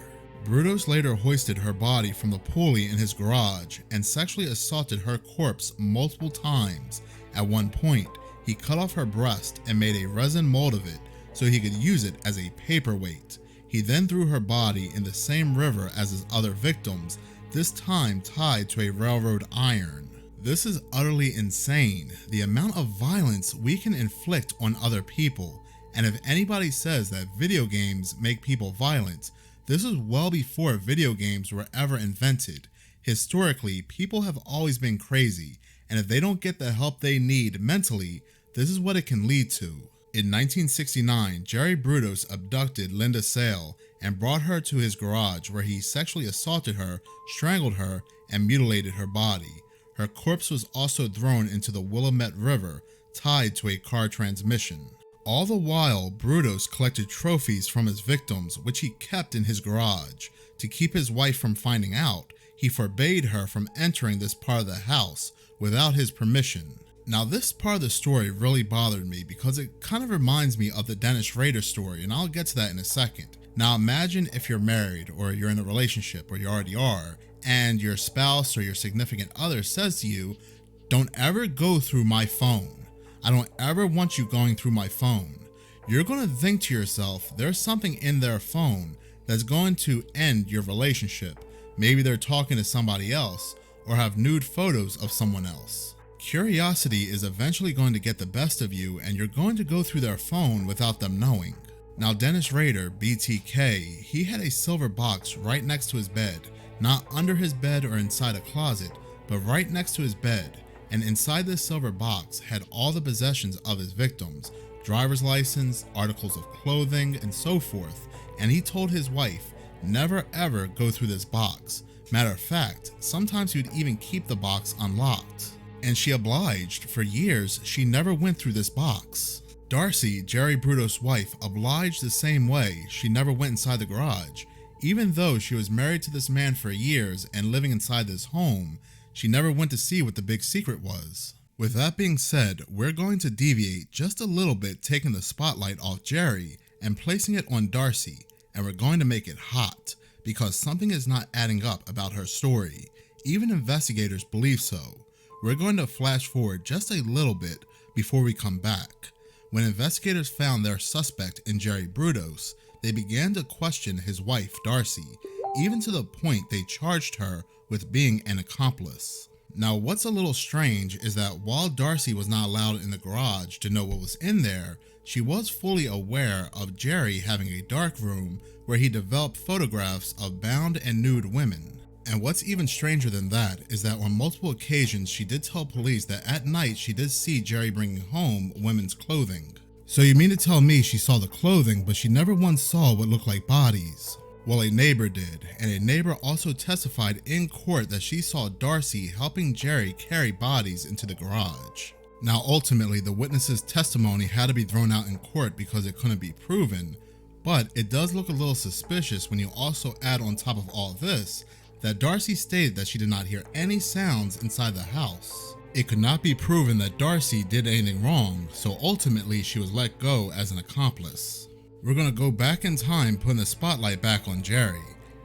Brudos later hoisted her body from the pulley in his garage and sexually assaulted her corpse multiple times. At one point, he cut off her breast and made a resin mold of it so he could use it as a paperweight. He then threw her body in the same river as his other victims, this time tied to a railroad iron. This is utterly insane, the amount of violence we can inflict on other people, and if anybody says that video games make people violent, this is well before video games were ever invented. Historically, people have always been crazy, and if they don't get the help they need mentally, this is what it can lead to. In 1969, Jerry Brudos abducted Linda Sale and brought her to his garage where he sexually assaulted her, strangled her, and mutilated her body. Her corpse was also thrown into the Willamette River, tied to a car transmission. All the while, Brudos collected trophies from his victims, which he kept in his garage. To keep his wife from finding out, he forbade her from entering this part of the house without his permission. Now, this part of the story really bothered me because it kind of reminds me of the Dennis Rader story, and I'll get to that in a second. Now, imagine if you're married or you're in a relationship, or you already are, and your spouse or your significant other says to you, "Don't ever go through my phone. I don't ever want you going through my phone." You're going to think to yourself, there's something in their phone that's going to end your relationship. Maybe they're talking to somebody else or have nude photos of someone else. Curiosity is eventually going to get the best of you, and you're going to go through their phone without them knowing. Now, Dennis Rader, BTK, he had a silver box right next to his bed, not under his bed or inside a closet, but right next to his bed. And inside this silver box had all the possessions of his victims, driver's license, articles of clothing, and so forth. And he told his wife, never ever go through this box. Matter of fact, sometimes he would even keep the box unlocked. And she obliged. For years, she never went through this box. Darcy, Jerry Brudos' wife, obliged the same way. She never went inside the garage. Even though she was married to this man for years and living inside this home, she never went to see what the big secret was. With that being said, we're going to deviate just a little bit, taking the spotlight off Jerry and placing it on Darcy, and we're going to make it hot because something is not adding up about her story. Even investigators believe so. We're going to flash forward just a little bit before we come back. When investigators found their suspect in Jerry Brudos, they began to question his wife, Darcy, even to the point they charged her with being an accomplice. Now, what's a little strange is that while Darcy was not allowed in the garage to know what was in there, she was fully aware of Jerry having a dark room where he developed photographs of bound and nude women. And what's even stranger than that is that on multiple occasions she did tell police that at night she did see Jerry bringing home women's clothing. So you mean to tell me she saw the clothing, but she never once saw what looked like bodies? Well, a neighbor did, and a neighbor also testified in court that she saw Darcy helping Jerry carry bodies into the garage. Now, ultimately, the witness's testimony had to be thrown out in court because it couldn't be proven, but it does look a little suspicious when you also add on top of all this that Darcy stated that she did not hear any sounds inside the house. It could not be proven that Darcy did anything wrong, so ultimately she was let go as an accomplice. We're going to go back in time, putting the spotlight back on Jerry.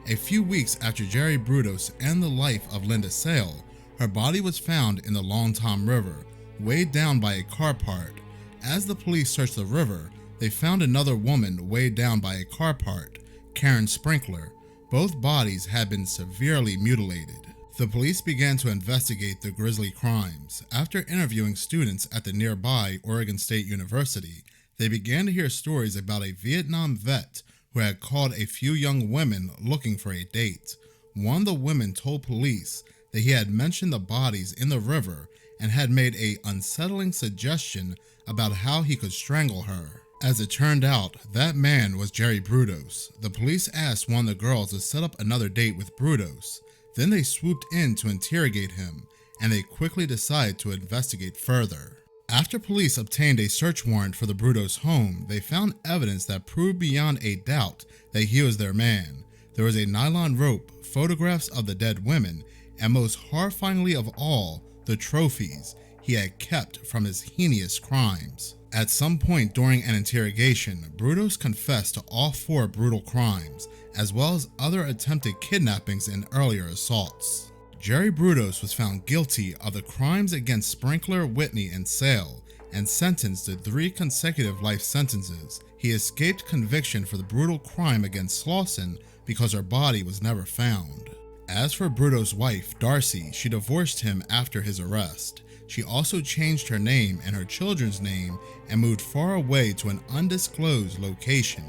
A few weeks after Jerry Brudos and the life of Linda Sale, her body was found in the Long Tom River, weighed down by a car part. As the police searched the river, they found another woman weighed down by a car part, Karen Sprinkler. Both bodies had been severely mutilated. The police began to investigate the grisly crimes. After interviewing students at the nearby Oregon State University, they began to hear stories about a Vietnam vet who had called a few young women looking for a date. One of the women told police that he had mentioned the bodies in the river and had made an unsettling suggestion about how he could strangle her. As it turned out, that man was Jerry Brudos. The police asked one of the girls to set up another date with Brudos. Then they swooped in to interrogate him, and they quickly decided to investigate further. After police obtained a search warrant for the Bruto's home, they found evidence that proved beyond a doubt that he was their man. There was a nylon rope, photographs of the dead women, and most horrifyingly of all, the trophies he had kept from his heinous crimes. At some point during an interrogation, Brutos confessed to all 4 brutal crimes, as well as other attempted kidnappings and earlier assaults. Jerry Brutos was found guilty of the crimes against Sprinkler, Whitney, and Sale, and sentenced to 3 consecutive life sentences. He escaped conviction for the brutal crime against Slauson because her body was never found. As for Bruto's wife, Darcy, she divorced him after his arrest. She also changed her name and her children's name and moved far away to an undisclosed location.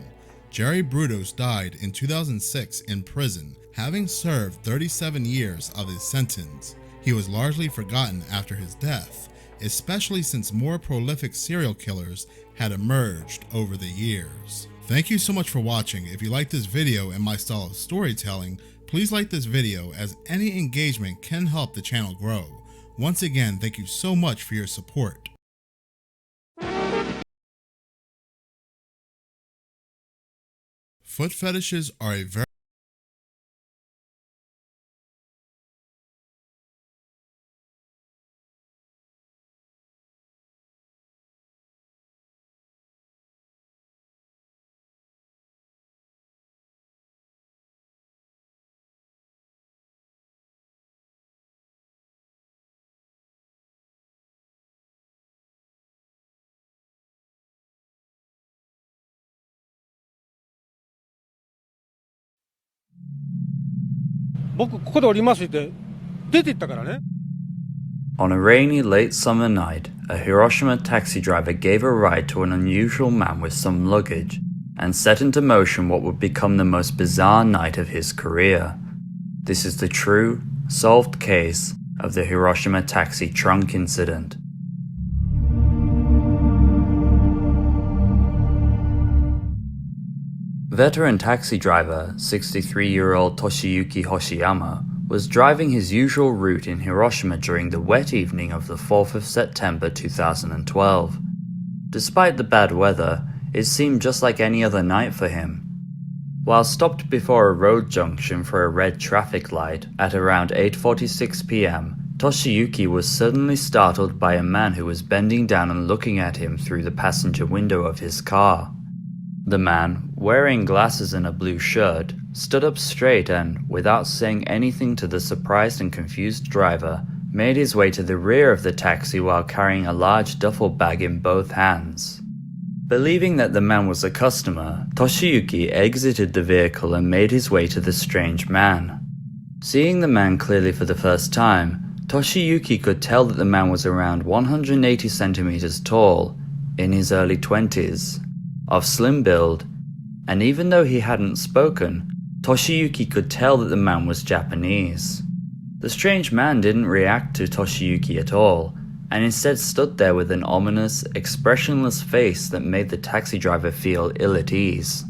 Jerry Brutos died in 2006 in prison, having served 37 years of his sentence. He was largely forgotten after his death, especially since more prolific serial killers had emerged over the years. Thank you so much for watching. If you like this video and my style of storytelling, please like this video, as any engagement can help the channel grow. Once again, thank you so much for your support. Foot fetishes are a very On a rainy late summer night, a Hiroshima taxi driver gave a ride to an unusual man with some luggage, and set into motion what would become the most bizarre night of his career. This is the true, solved case of the Hiroshima taxi trunk incident. Veteran taxi driver, 63-year-old Toshiyuki Hoshiyama, was driving his usual route in Hiroshima during the wet evening of the 4th of September 2012. Despite the bad weather, it seemed just like any other night for him. While stopped before a road junction for a red traffic light at around 8:46 p.m, Toshiyuki was suddenly startled by a man who was bending down and looking at him through the passenger window of his car. The man, wearing glasses and a blue shirt, stood up straight and, without saying anything to the surprised and confused driver, made his way to the rear of the taxi while carrying a large duffel bag in both hands. Believing that the man was a customer, Toshiyuki exited the vehicle and made his way to the strange man. Seeing the man clearly for the first time, Toshiyuki could tell that the man was around 180 centimeters tall, in his early 20s, of slim build, and even though he hadn't spoken, Toshiyuki could tell that the man was Japanese. The strange man didn't react to Toshiyuki at all, and instead stood there with an ominous, expressionless face that made the taxi driver feel ill at ease.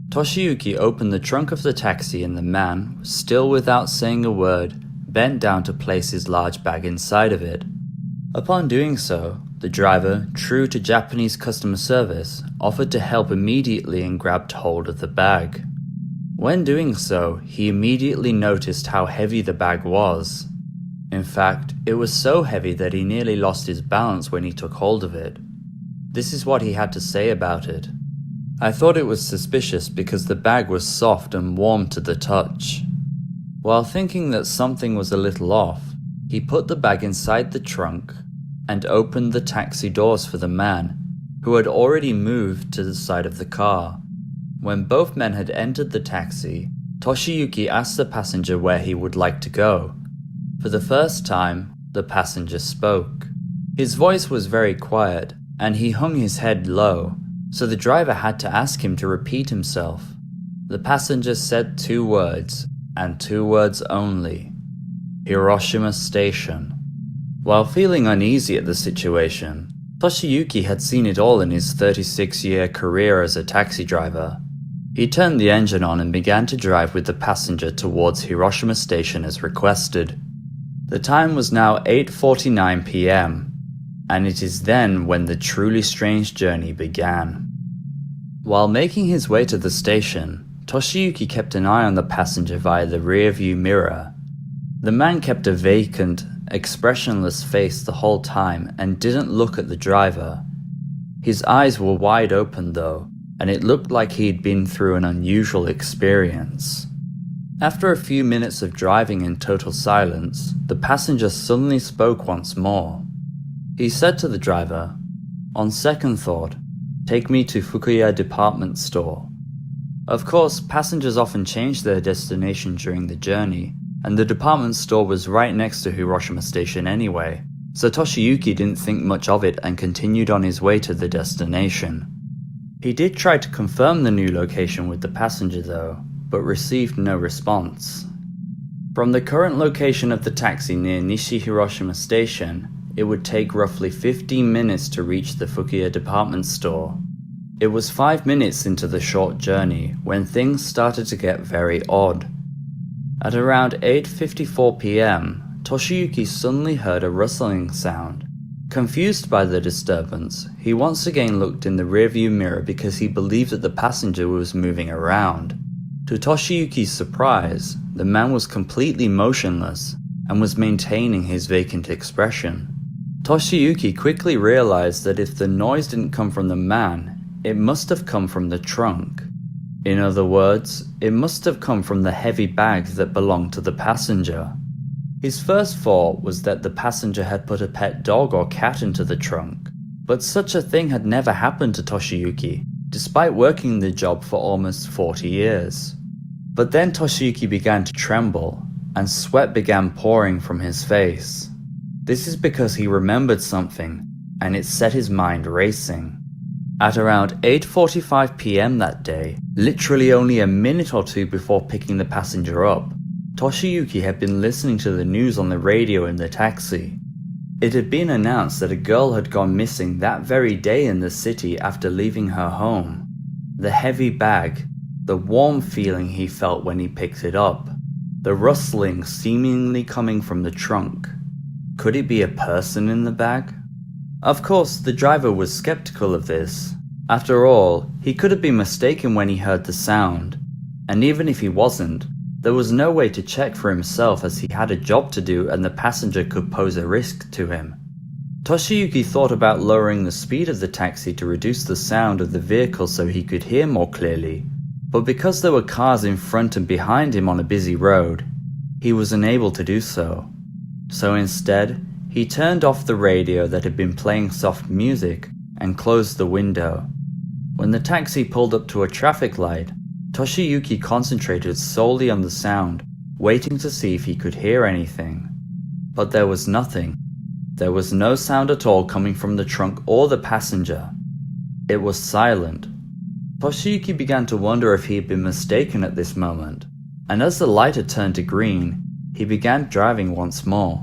Toshiyuki opened the trunk of the taxi and the man, still without saying a word, bent down to place his large bag inside of it. Upon doing so, the driver, true to Japanese customer service, offered to help immediately and grabbed hold of the bag. When doing so, he immediately noticed how heavy the bag was. In fact, it was so heavy that he nearly lost his balance when he took hold of it. This is what he had to say about it. "I thought it was suspicious because the bag was soft and warm to the touch." While thinking that something was a little off, he put the bag inside the trunk and opened the taxi doors for the man, who had already moved to the side of the car. When both men had entered the taxi, Toshiyuki asked the passenger where he would like to go. For the first time, the passenger spoke. His voice was very quiet, and he hung his head low, so the driver had to ask him to repeat himself. The passenger said 2 words, and 2 words only: Hiroshima Station. While feeling uneasy at the situation, Toshiyuki had seen it all in his 36-year career as a taxi driver. He turned the engine on and began to drive with the passenger towards Hiroshima Station as requested. The time was now 8:49 p.m. and it is then when the truly strange journey began. While making his way to the station, Toshiyuki kept an eye on the passenger via the rearview mirror. The man kept a vacant, expressionless face the whole time and didn't look at the driver. His eyes were wide open though, and it looked like he'd been through an unusual experience. After a few minutes of driving in total silence, the passenger suddenly spoke once more. He said to the driver, "On second thought, take me to Fukuya department store." Of course, passengers often change their destination during the journey, and the department store was right next to Hiroshima Station anyway, so Toshiyuki didn't think much of it and continued on his way to the destination. He did try to confirm the new location with the passenger though, but received no response. From the current location of the taxi near Nishi Hiroshima Station, it would take roughly 15 minutes to reach the Fukuya department store. It was 5 minutes into the short journey when things started to get very odd. At around 8:54 p.m, Toshiyuki suddenly heard a rustling sound. Confused by the disturbance, he once again looked in the rearview mirror because he believed that the passenger was moving around. To Toshiyuki's surprise, the man was completely motionless and was maintaining his vacant expression. Toshiyuki quickly realized that if the noise didn't come from the man, it must have come from the trunk. In other words, it must have come from the heavy bag that belonged to the passenger. His first thought was that the passenger had put a pet dog or cat into the trunk, but such a thing had never happened to Toshiyuki, despite working the job for almost 40 years. But then Toshiyuki began to tremble, and sweat began pouring from his face. This is because he remembered something, and it set his mind racing. At around 8:45 p.m. that day, literally only a minute or two before picking the passenger up, Toshiyuki had been listening to the news on the radio in the taxi. It had been announced that a girl had gone missing that very day in the city after leaving her home. The heavy bag, the warm feeling he felt when he picked it up, the rustling seemingly coming from the trunk. Could it be a person in the bag? Of course, the driver was skeptical of this. After all, he could have been mistaken when he heard the sound, and even if he wasn't, there was no way to check for himself as he had a job to do and the passenger could pose a risk to him. Toshiyuki thought about lowering the speed of the taxi to reduce the sound of the vehicle so he could hear more clearly, but because there were cars in front and behind him on a busy road, he was unable to do so. So instead, he turned off the radio that had been playing soft music and closed the window. When the taxi pulled up to a traffic light, Toshiyuki concentrated solely on the sound, waiting to see if he could hear anything. But there was nothing. There was no sound at all coming from the trunk or the passenger. It was silent. Toshiyuki began to wonder if he had been mistaken at this moment, and as the light had turned to green, he began driving once more.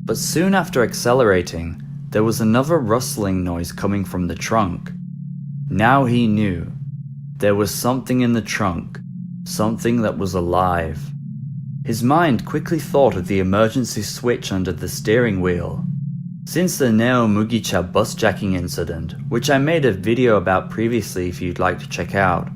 But soon after accelerating, there was another rustling noise coming from the trunk. Now he knew. There was something in the trunk, something that was alive. His mind quickly thought of the emergency switch under the steering wheel. Since the Neo Mugicha bus jacking incident, which I made a video about previously if you'd like to check out,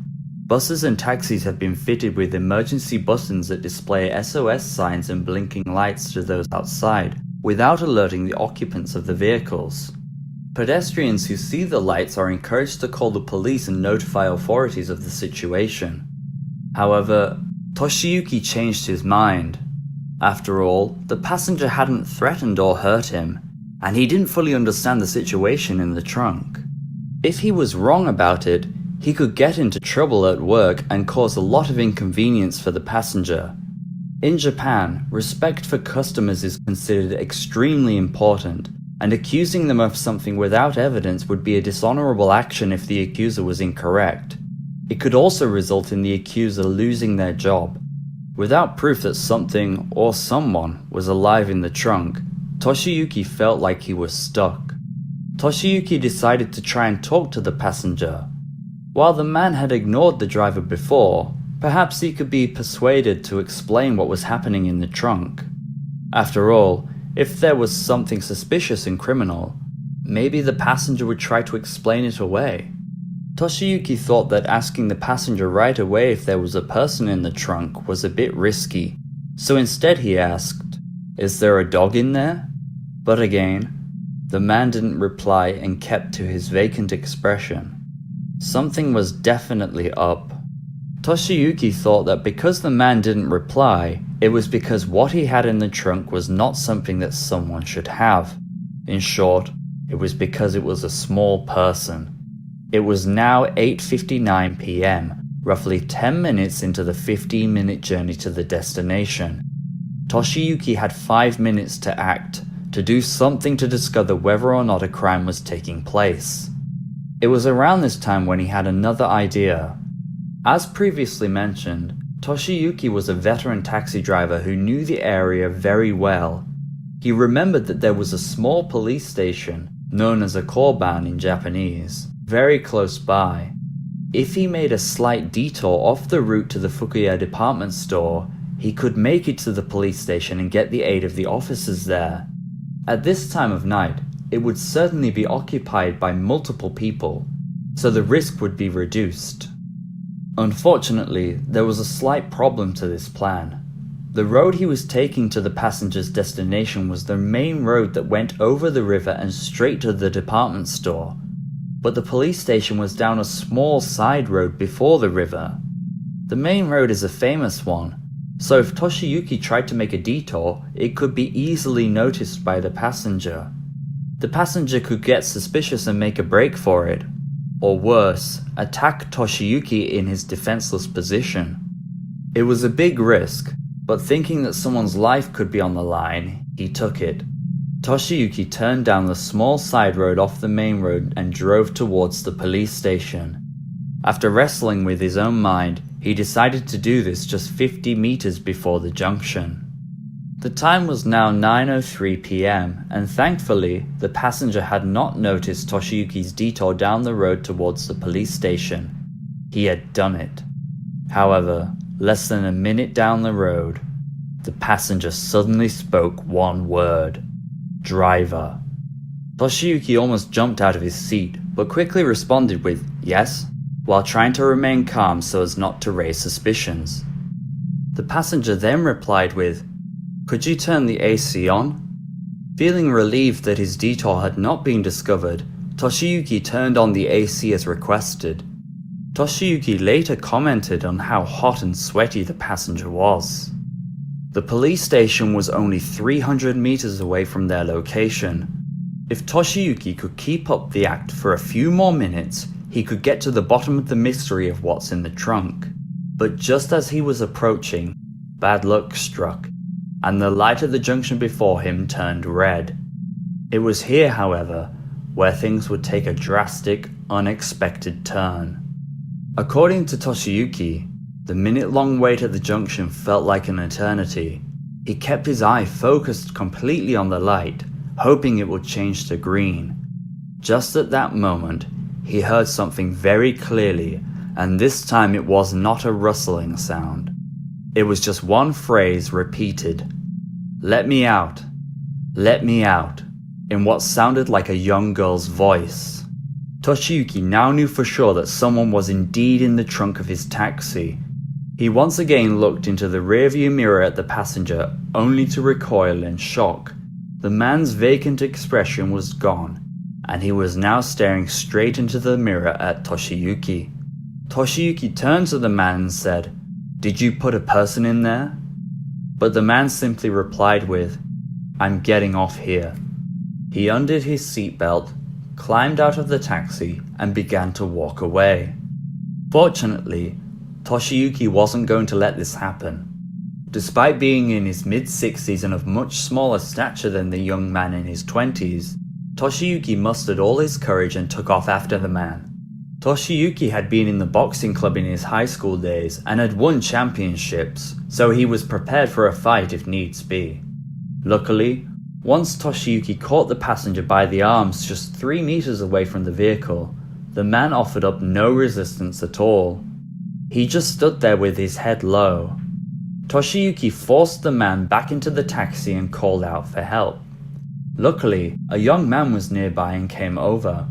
buses and taxis have been fitted with emergency buttons that display SOS signs and blinking lights to those outside, without alerting the occupants of the vehicles. Pedestrians who see the lights are encouraged to call the police and notify authorities of the situation. However, Toshiyuki changed his mind. After all, the passenger hadn't threatened or hurt him, and he didn't fully understand the situation in the trunk. If he was wrong about it, he could get into trouble at work and cause a lot of inconvenience for the passenger. In Japan, respect for customers is considered extremely important, and accusing them of something without evidence would be a dishonorable action if the accuser was incorrect. It could also result in the accuser losing their job. Without proof that something or someone was alive in the trunk, Toshiyuki felt like he was stuck. Toshiyuki decided to try and talk to the passenger. While the man had ignored the driver before, perhaps he could be persuaded to explain what was happening in the trunk. After all, if there was something suspicious and criminal, Maybe the passenger would try to explain it away. Toshiyuki thought that asking the passenger right away if there was a person in the trunk was a bit risky, so instead he asked, "Is there a dog in there?" But again, the man didn't reply and kept to his vacant expression. Something was definitely up. Toshiyuki thought that because the man didn't reply, it was because what he had in the trunk was not something that someone should have. In short, it was because it was a small person. It was now 8:59 p.m., roughly 10 minutes into the 15-minute journey to the destination. Toshiyuki had 5 minutes to act, to do something to discover whether or not a crime was taking place. It was around this time when he had another idea. As previously mentioned, Toshiyuki was a veteran taxi driver who knew the area very well. He remembered that there was a small police station, known as a koban in Japanese, very close by. If he made a slight detour off the route to the Fukuya department store, he could make it to the police station and get the aid of the officers there. At this time of night, it would certainly be occupied by multiple people, so the risk would be reduced. Unfortunately, there was a slight problem to this plan. The road he was taking to the passenger's destination was the main road that went over the river and straight to the department store, but the police station was down a small side road before the river. The main road is a famous one, so if Toshiyuki tried to make a detour, it could be easily noticed by the passenger. The passenger could get suspicious and make a break for it, or worse, attack Toshiyuki in his defenseless position. It was a big risk, but thinking that someone's life could be on the line, he took it. Toshiyuki turned down the small side road off the main road and drove towards the police station. After wrestling with his own mind, he decided to do this just 50 meters before the junction. The time was now 9:03 p.m. and thankfully, the passenger had not noticed Toshiyuki's detour down the road towards the police station. He had done it. However, less than a minute down the road, the passenger suddenly spoke one word: driver. Toshiyuki almost jumped out of his seat, but quickly responded with yes, while trying to remain calm so as not to raise suspicions. The passenger then replied with, "Could you turn the AC on?" Feeling relieved that his detour had not been discovered, Toshiyuki turned on the AC as requested. Toshiyuki later commented on how hot and sweaty the passenger was. The police station was only 300 meters away from their location. If Toshiyuki could keep up the act for a few more minutes, he could get to the bottom of the mystery of what's in the trunk. But just as he was approaching, bad luck struck, and the light at the junction before him turned red. It was here, however, where things would take a drastic, unexpected turn. According to Toshiyuki, the minute-long wait at the junction felt like an eternity. He kept his eye focused completely on the light, hoping it would change to green. Just at that moment, he heard something very clearly, and this time it was not a rustling sound. It was just one phrase repeated, "Let me out, let me out," in what sounded like a young girl's voice. Toshiyuki now knew for sure that someone was indeed in the trunk of his taxi. He once again looked into the rearview mirror at the passenger, only to recoil in shock. The man's vacant expression was gone, and he was now staring straight into the mirror at Toshiyuki. Toshiyuki turned to the man and said, "Did you put a person in there?" But the man simply replied with, "I'm getting off here." He undid his seatbelt, climbed out of the taxi, and began to walk away. Fortunately, Toshiyuki wasn't going to let this happen. Despite being in his mid-60s and of much smaller stature than the young man in his 20s, Toshiyuki mustered all his courage and took off after the man. Toshiyuki had been in the boxing club in his high school days and had won championships, so he was prepared for a fight if needs be. Luckily, once Toshiyuki caught the passenger by the arms just 3 meters away from the vehicle, the man offered up no resistance at all. He just stood there with his head low. Toshiyuki forced the man back into the taxi and called out for help. Luckily, a young man was nearby and came over.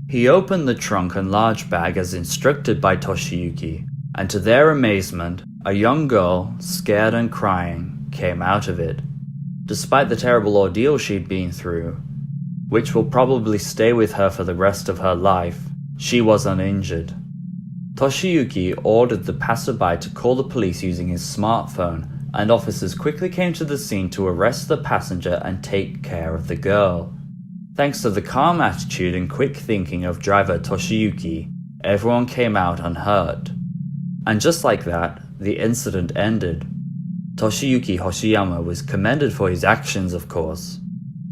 He opened the trunk and large bag as instructed by Toshiyuki, and to their amazement, a young girl, scared and crying, came out of it. Despite the terrible ordeal she'd been through, which will probably stay with her for the rest of her life, she was uninjured. Toshiyuki ordered the passerby to call the police using his smartphone, and officers quickly came to the scene to arrest the passenger and take care of the girl. Thanks to the calm attitude and quick thinking of driver Toshiyuki, everyone came out unhurt. And just like that, the incident ended. Toshiyuki Hoshiyama was commended for his actions, of course.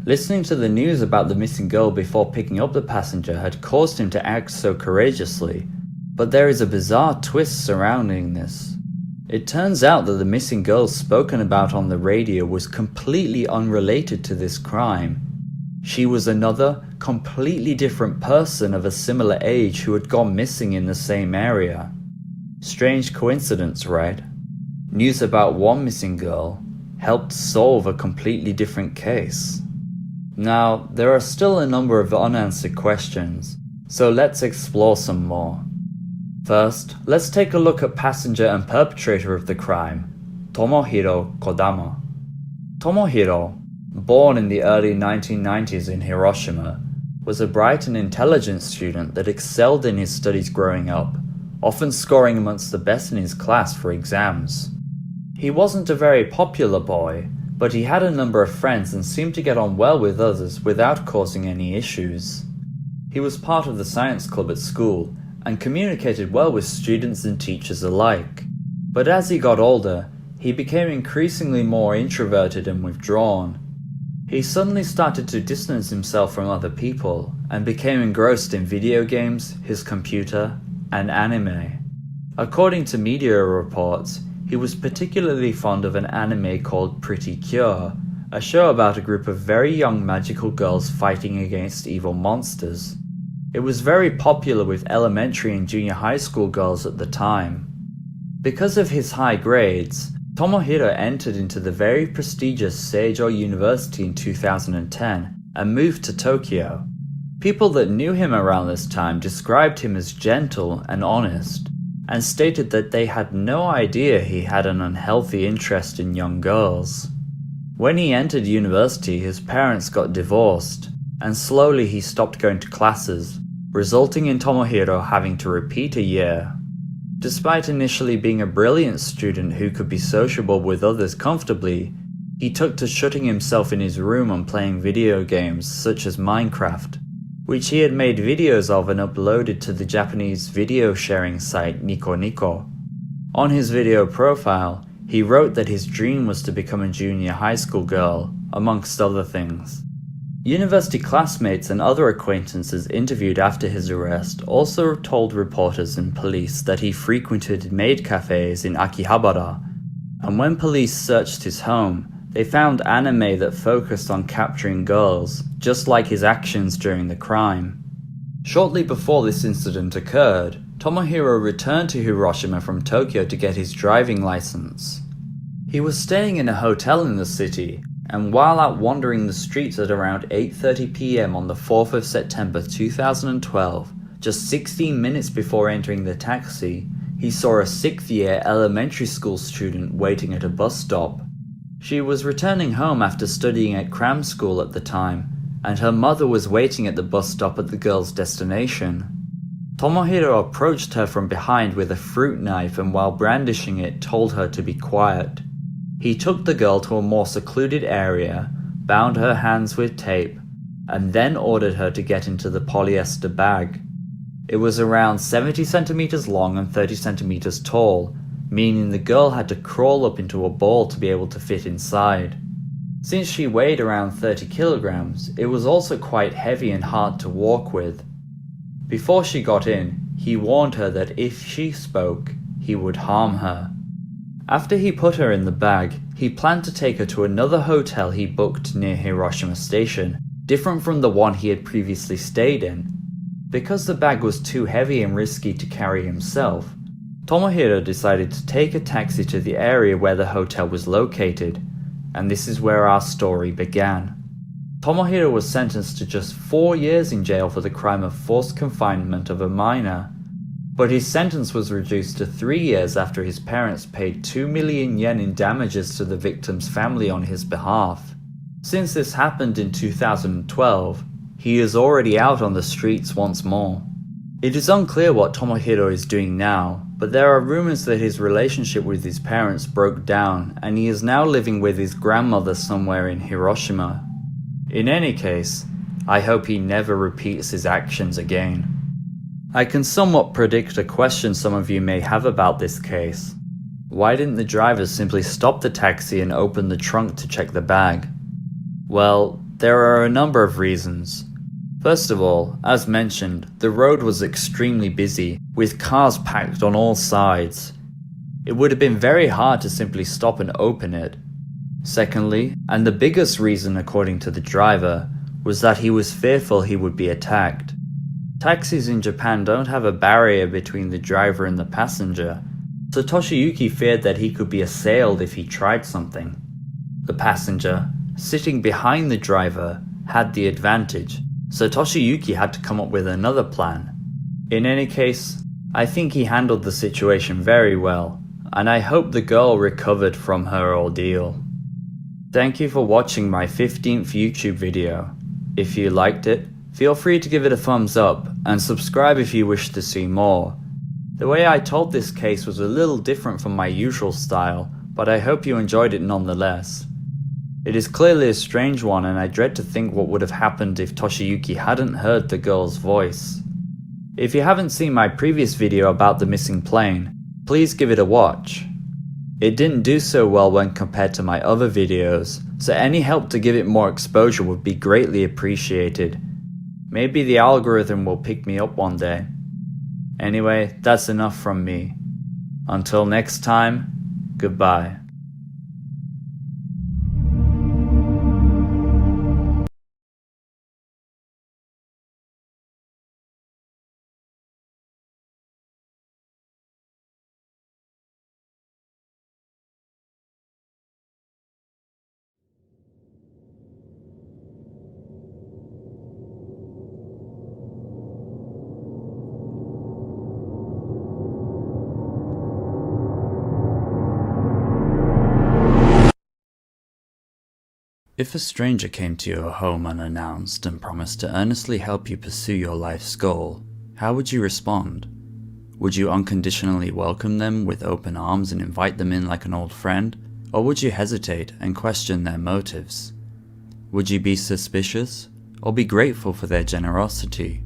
Listening to the news about the missing girl before picking up the passenger had caused him to act so courageously, but there is a bizarre twist surrounding this. It turns out that the missing girl spoken about on the radio was completely unrelated to this crime. She was another, completely different person of a similar age who had gone missing in the same area. Strange coincidence, right? News about one missing girl helped solve a completely different case. Now, there are still a number of unanswered questions, so let's explore some more. First, let's take a look at passenger and perpetrator of the crime, Tomohiro Kodama. Tomohiro, born in the early 1990s in Hiroshima, was a bright and intelligent student that excelled in his studies growing up, often scoring amongst the best in his class for exams. He wasn't a very popular boy, but he had a number of friends and seemed to get on well with others without causing any issues. He was part of the science club at school, and communicated well with students and teachers alike. But as he got older, he became increasingly more introverted and withdrawn. He suddenly started to distance himself from other people, and became engrossed in video games, his computer, and anime. According to media reports, he was particularly fond of an anime called Pretty Cure, a show about a group of very young magical girls fighting against evil monsters. It was very popular with elementary and junior high school girls at the time. Because of his high grades, Tomohiro entered into the very prestigious Seijo University in 2010 and moved to Tokyo. People that knew him around this time described him as gentle and honest, and stated that they had no idea he had an unhealthy interest in young girls. When he entered university, his parents got divorced, and slowly he stopped going to classes, resulting in Tomohiro having to repeat a year. Despite initially being a brilliant student who could be sociable with others comfortably, he took to shutting himself in his room and playing video games such as Minecraft, which he had made videos of and uploaded to the Japanese video sharing site Nico Nico. On his video profile, he wrote that his dream was to become a junior high school girl, amongst other things. University classmates and other acquaintances interviewed after his arrest also told reporters and police that he frequented maid cafes in Akihabara, and when police searched his home, they found anime that focused on capturing girls, just like his actions during the crime. Shortly before this incident occurred, Tomohiro returned to Hiroshima from Tokyo to get his driving license. He was staying in a hotel in the city, and while out wandering the streets at around 8:30 p.m. on the 4th of September 2012, just 16 minutes before entering the taxi, he saw a 6th-year elementary school student waiting at a bus stop. She was returning home after studying at cram school at the time, and her mother was waiting at the bus stop at the girl's destination. Tomohiro approached her from behind with a fruit knife and while brandishing it told her to be quiet. He took the girl to a more secluded area, bound her hands with tape, and then ordered her to get into the polyester bag. It was around 70 centimeters long and 30 centimeters tall, meaning the girl had to crawl up into a ball to be able to fit inside. Since she weighed around 30 kilograms, it was also quite heavy and hard to walk with. Before she got in, he warned her that if she spoke, he would harm her. After he put her in the bag, he planned to take her to another hotel he booked near Hiroshima Station, different from the one he had previously stayed in. Because the bag was too heavy and risky to carry himself, Tomohiro decided to take a taxi to the area where the hotel was located, and this is where our story began. Tomohiro was sentenced to just 4 years in jail for the crime of forced confinement of a minor, but his sentence was reduced to 3 years after his parents paid 2 million yen in damages to the victim's family on his behalf. Since this happened in 2012, he is already out on the streets once more. It is unclear what Tomohiro is doing now, but there are rumors that his relationship with his parents broke down and he is now living with his grandmother somewhere in Hiroshima. In any case, I hope he never repeats his actions again. I can somewhat predict a question some of you may have about this case. Why didn't the driver simply stop the taxi and open the trunk to check the bag? Well, there are a number of reasons. First of all, as mentioned, the road was extremely busy, with cars packed on all sides. It would have been very hard to simply stop and open it. Secondly, and the biggest reason according to the driver, was that he was fearful he would be attacked. Taxis in Japan don't have a barrier between the driver and the passenger, so Toshiyuki feared that he could be assailed if he tried something. The passenger, sitting behind the driver, had the advantage, so Toshiyuki had to come up with another plan. In any case, I think he handled the situation very well, and I hope the girl recovered from her ordeal. Thank you for watching my 15th YouTube video. If you liked it, feel free to give it a thumbs up and subscribe if you wish to see more. The way I told this case was a little different from my usual style, but I hope you enjoyed it nonetheless. It is clearly a strange one and I dread to think what would have happened if Toshiyuki hadn't heard the girl's voice. If you haven't seen my previous video about the missing plane, please give it a watch. It didn't do so well when compared to my other videos, so any help to give it more exposure would be greatly appreciated. Maybe the algorithm will pick me up one day. Anyway, that's enough from me. Until next time, goodbye. If a stranger came to your home unannounced and promised to earnestly help you pursue your life's goal, how would you respond? Would you unconditionally welcome them with open arms and invite them in like an old friend? Or would you hesitate and question their motives? Would you be suspicious, or be grateful for their generosity?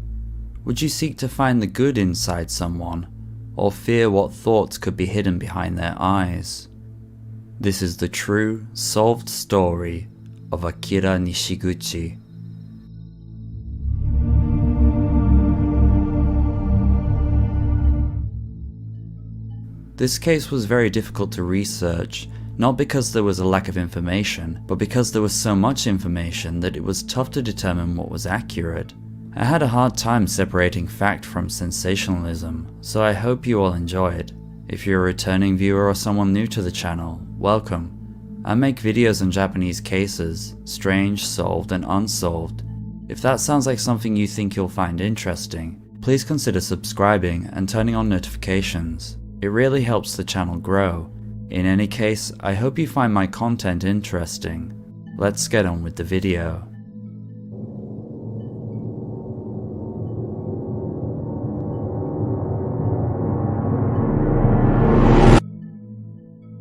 Would you seek to find the good inside someone, or fear what thoughts could be hidden behind their eyes? This is the true, solved story of Akira Nishiguchi. This case was very difficult to research, not because there was a lack of information, but because there was so much information that it was tough to determine what was accurate. I had a hard time separating fact from sensationalism, so I hope you all enjoy it. If you're a returning viewer or someone new to the channel, welcome. I make videos on Japanese cases, strange, solved and unsolved. If that sounds like something you think you'll find interesting, please consider subscribing and turning on notifications. It really helps the channel grow. In any case, I hope you find my content interesting. Let's get on with the video.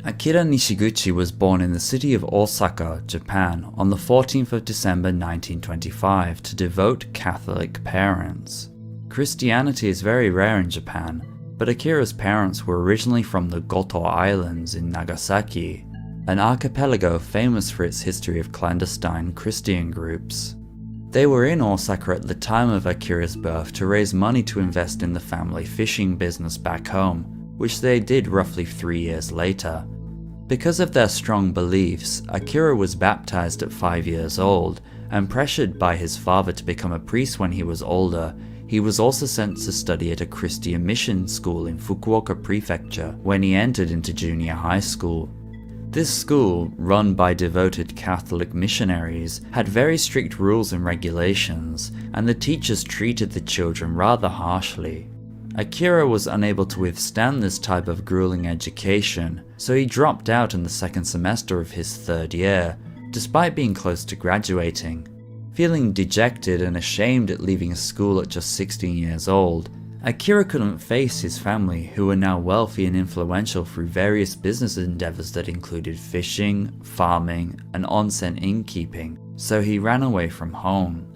Akira Nishiguchi was born in the city of Osaka, Japan on the 14th of December 1925 to devout Catholic parents. Christianity is very rare in Japan, but Akira's parents were originally from the Goto Islands in Nagasaki, an archipelago famous for its history of clandestine Christian groups. They were in Osaka at the time of Akira's birth to raise money to invest in the family fishing business back home, which they did roughly 3 years later. Because of their strong beliefs, Akira was baptized at 5 years old, and pressured by his father to become a priest when he was older, he was also sent to study at a Christian mission school in Fukuoka Prefecture when he entered into junior high school. This school, run by devoted Catholic missionaries, had very strict rules and regulations, and the teachers treated the children rather harshly. Akira was unable to withstand this type of grueling education, so he dropped out in the second semester of his third year, despite being close to graduating. Feeling dejected and ashamed at leaving school at just 16 years old, Akira couldn't face his family, who were now wealthy and influential through various business endeavors that included fishing, farming, and onsen innkeeping, so he ran away from home.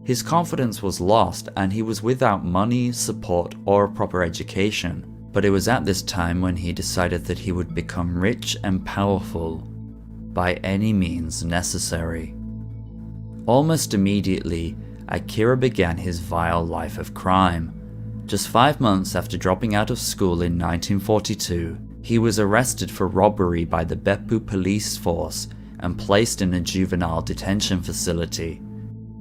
His confidence was lost and he was without money, support, or a proper education, but it was at this time when he decided that he would become rich and powerful by any means necessary. Almost immediately, Akira began his vile life of crime. Just 5 months after dropping out of school in 1942, he was arrested for robbery by the Beppu police force and placed in a juvenile detention facility.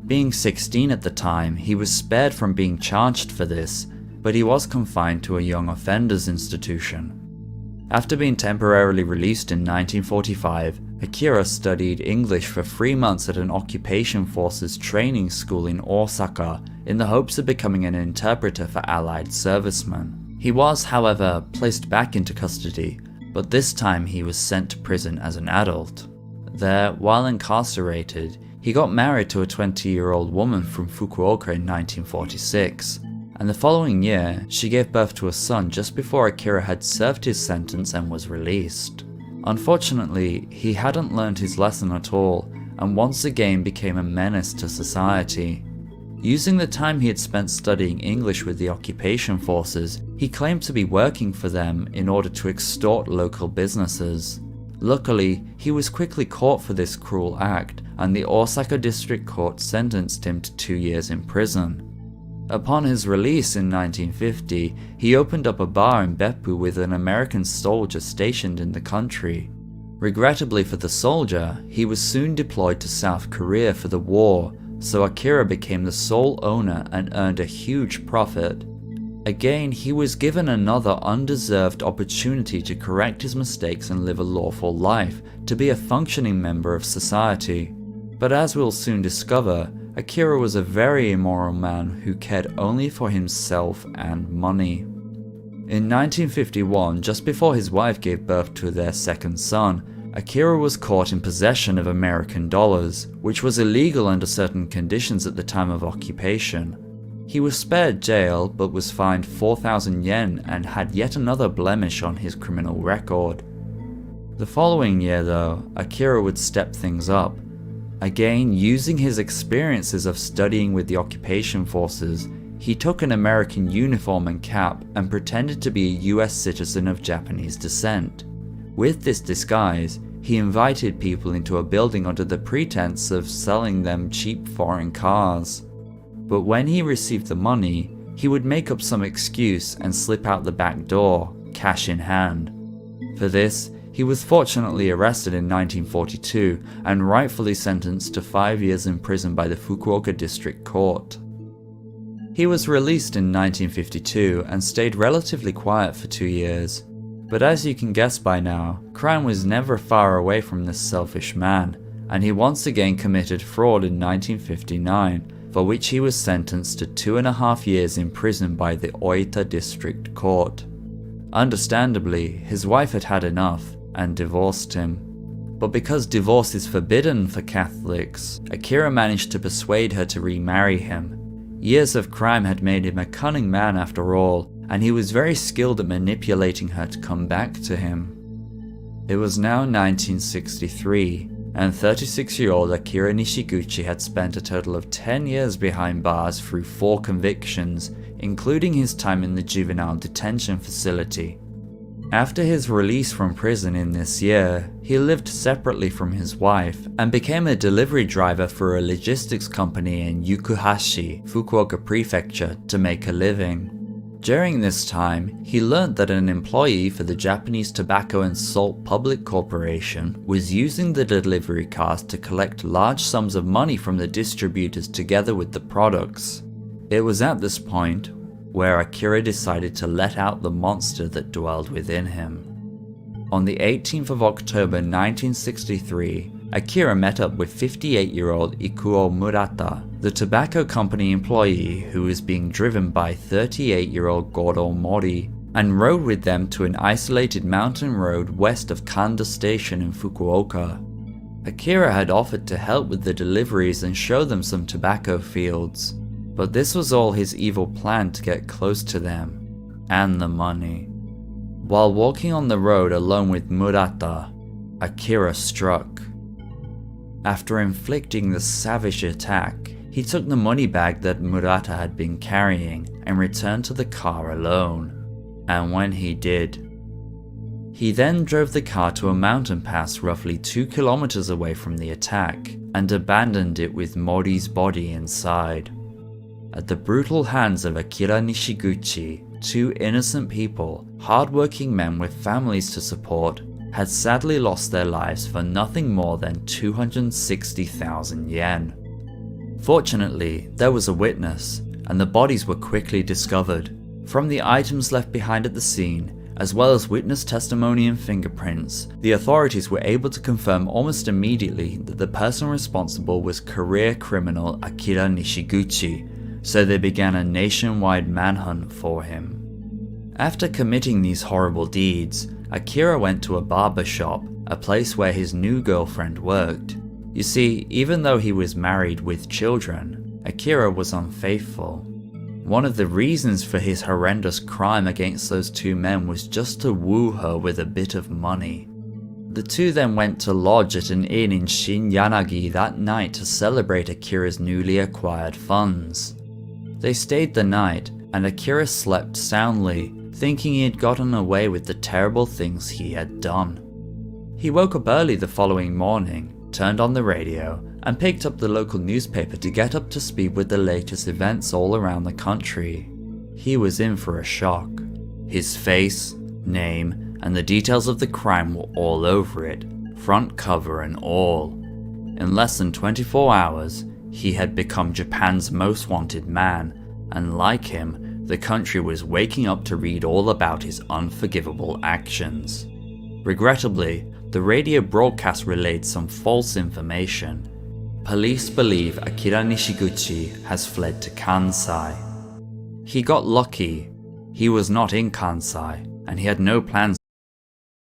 Being 16 at the time, he was spared from being charged for this, but he was confined to a young offenders institution. After being temporarily released in 1945, Akira studied English for 3 months at an occupation forces training school in Osaka in the hopes of becoming an interpreter for Allied servicemen. He was, however, placed back into custody, but this time he was sent to prison as an adult. There, while incarcerated, he got married to a 20-year-old woman from Fukuoka in 1946, and the following year, she gave birth to a son just before Akira had served his sentence and was released. Unfortunately, he hadn't learned his lesson at all, and once again became a menace to society. Using the time he had spent studying English with the occupation forces, he claimed to be working for them in order to extort local businesses. Luckily, he was quickly caught for this cruel act, and the Osaka District Court sentenced him to 2 years in prison. Upon his release in 1950, he opened up a bar in Beppu with an American soldier stationed in the country. Regrettably for the soldier, he was soon deployed to South Korea for the war, so Akira became the sole owner and earned a huge profit. Again, he was given another undeserved opportunity to correct his mistakes and live a lawful life, to be a functioning member of society. But as we'll soon discover, Akira was a very immoral man who cared only for himself and money. In 1951, just before his wife gave birth to their second son, Akira was caught in possession of American dollars, which was illegal under certain conditions at the time of occupation. He was spared jail but was fined 4,000 yen and had yet another blemish on his criminal record. The following year though, Akira would step things up. Again, using his experiences of studying with the occupation forces, he took an American uniform and cap and pretended to be a US citizen of Japanese descent. With this disguise, he invited people into a building under the pretense of selling them cheap foreign cars. But when he received the money, he would make up some excuse and slip out the back door, cash in hand. For this, he was fortunately arrested in 1942 and rightfully sentenced to 5 years in prison by the Fukuoka District Court. He was released in 1952 and stayed relatively quiet for 2 years. But as you can guess by now, crime was never far away from this selfish man, and he once again committed fraud in 1959, for which he was sentenced to 2.5 years in prison by the Oita District Court. Understandably, his wife had had enough and divorced him. But because divorce is forbidden for Catholics, Akira managed to persuade her to remarry him. Years of crime had made him a cunning man after all, and he was very skilled at manipulating her to come back to him. It was now 1963, and 36-year-old Akira Nishiguchi had spent a total of 10 years behind bars through 4 convictions, including his time in the juvenile detention facility. After his release from prison in this year, he lived separately from his wife and became a delivery driver for a logistics company in Yukuhashi, Fukuoka Prefecture, to make a living. During this time, he learned that an employee for the Japanese Tobacco and Salt Public Corporation was using the delivery cars to collect large sums of money from the distributors together with the products. It was at this point where Akira decided to let out the monster that dwelled within him. On the 18th of October 1963, Akira met up with 58-year-old Ikuo Murata, the tobacco company employee who was being driven by 38-year-old Goro Mori, and rode with them to an isolated mountain road west of Kanda Station in Fukuoka. Akira had offered to help with the deliveries and show them some tobacco fields, but this was all his evil plan to get close to them, and the money. While walking on the road alone with Murata, Akira struck. After inflicting the savage attack, he took the money bag that Murata had been carrying and returned to the car alone. And when he did, he then drove the car to a mountain pass roughly 2 kilometers away from the attack and abandoned it with Mori's body inside. At the brutal hands of Akira Nishiguchi, 2 innocent people, hard-working men with families to support, had sadly lost their lives for nothing more than 260,000 yen. Fortunately, there was a witness, and the bodies were quickly discovered. From the items left behind at the scene, as well as witness testimony and fingerprints, the authorities were able to confirm almost immediately that the person responsible was career criminal Akira Nishiguchi, so they began a nationwide manhunt for him. After committing these horrible deeds, Akira went to a barber shop, a place where his new girlfriend worked. You see, even though he was married with children, Akira was unfaithful. One of the reasons for his horrendous crime against those 2 men was just to woo her with a bit of money. The 2 then went to lodge at an inn in Shin-Yanagi that night to celebrate Akira's newly acquired funds. They stayed the night, and Akira slept soundly, thinking he had gotten away with the terrible things he had done. He woke up early the following morning, turned on the radio, and picked up the local newspaper to get up to speed with the latest events all around the country. He was in for a shock. His face, name, and the details of the crime were all over it, front cover and all. In less than 24 hours, he had become Japan's most wanted man, and like him, the country was waking up to read all about his unforgivable actions. Regrettably, the radio broadcast relayed some false information. Police believe Akira Nishiguchi has fled to Kansai. He got lucky. He was not in Kansai, and he had no plans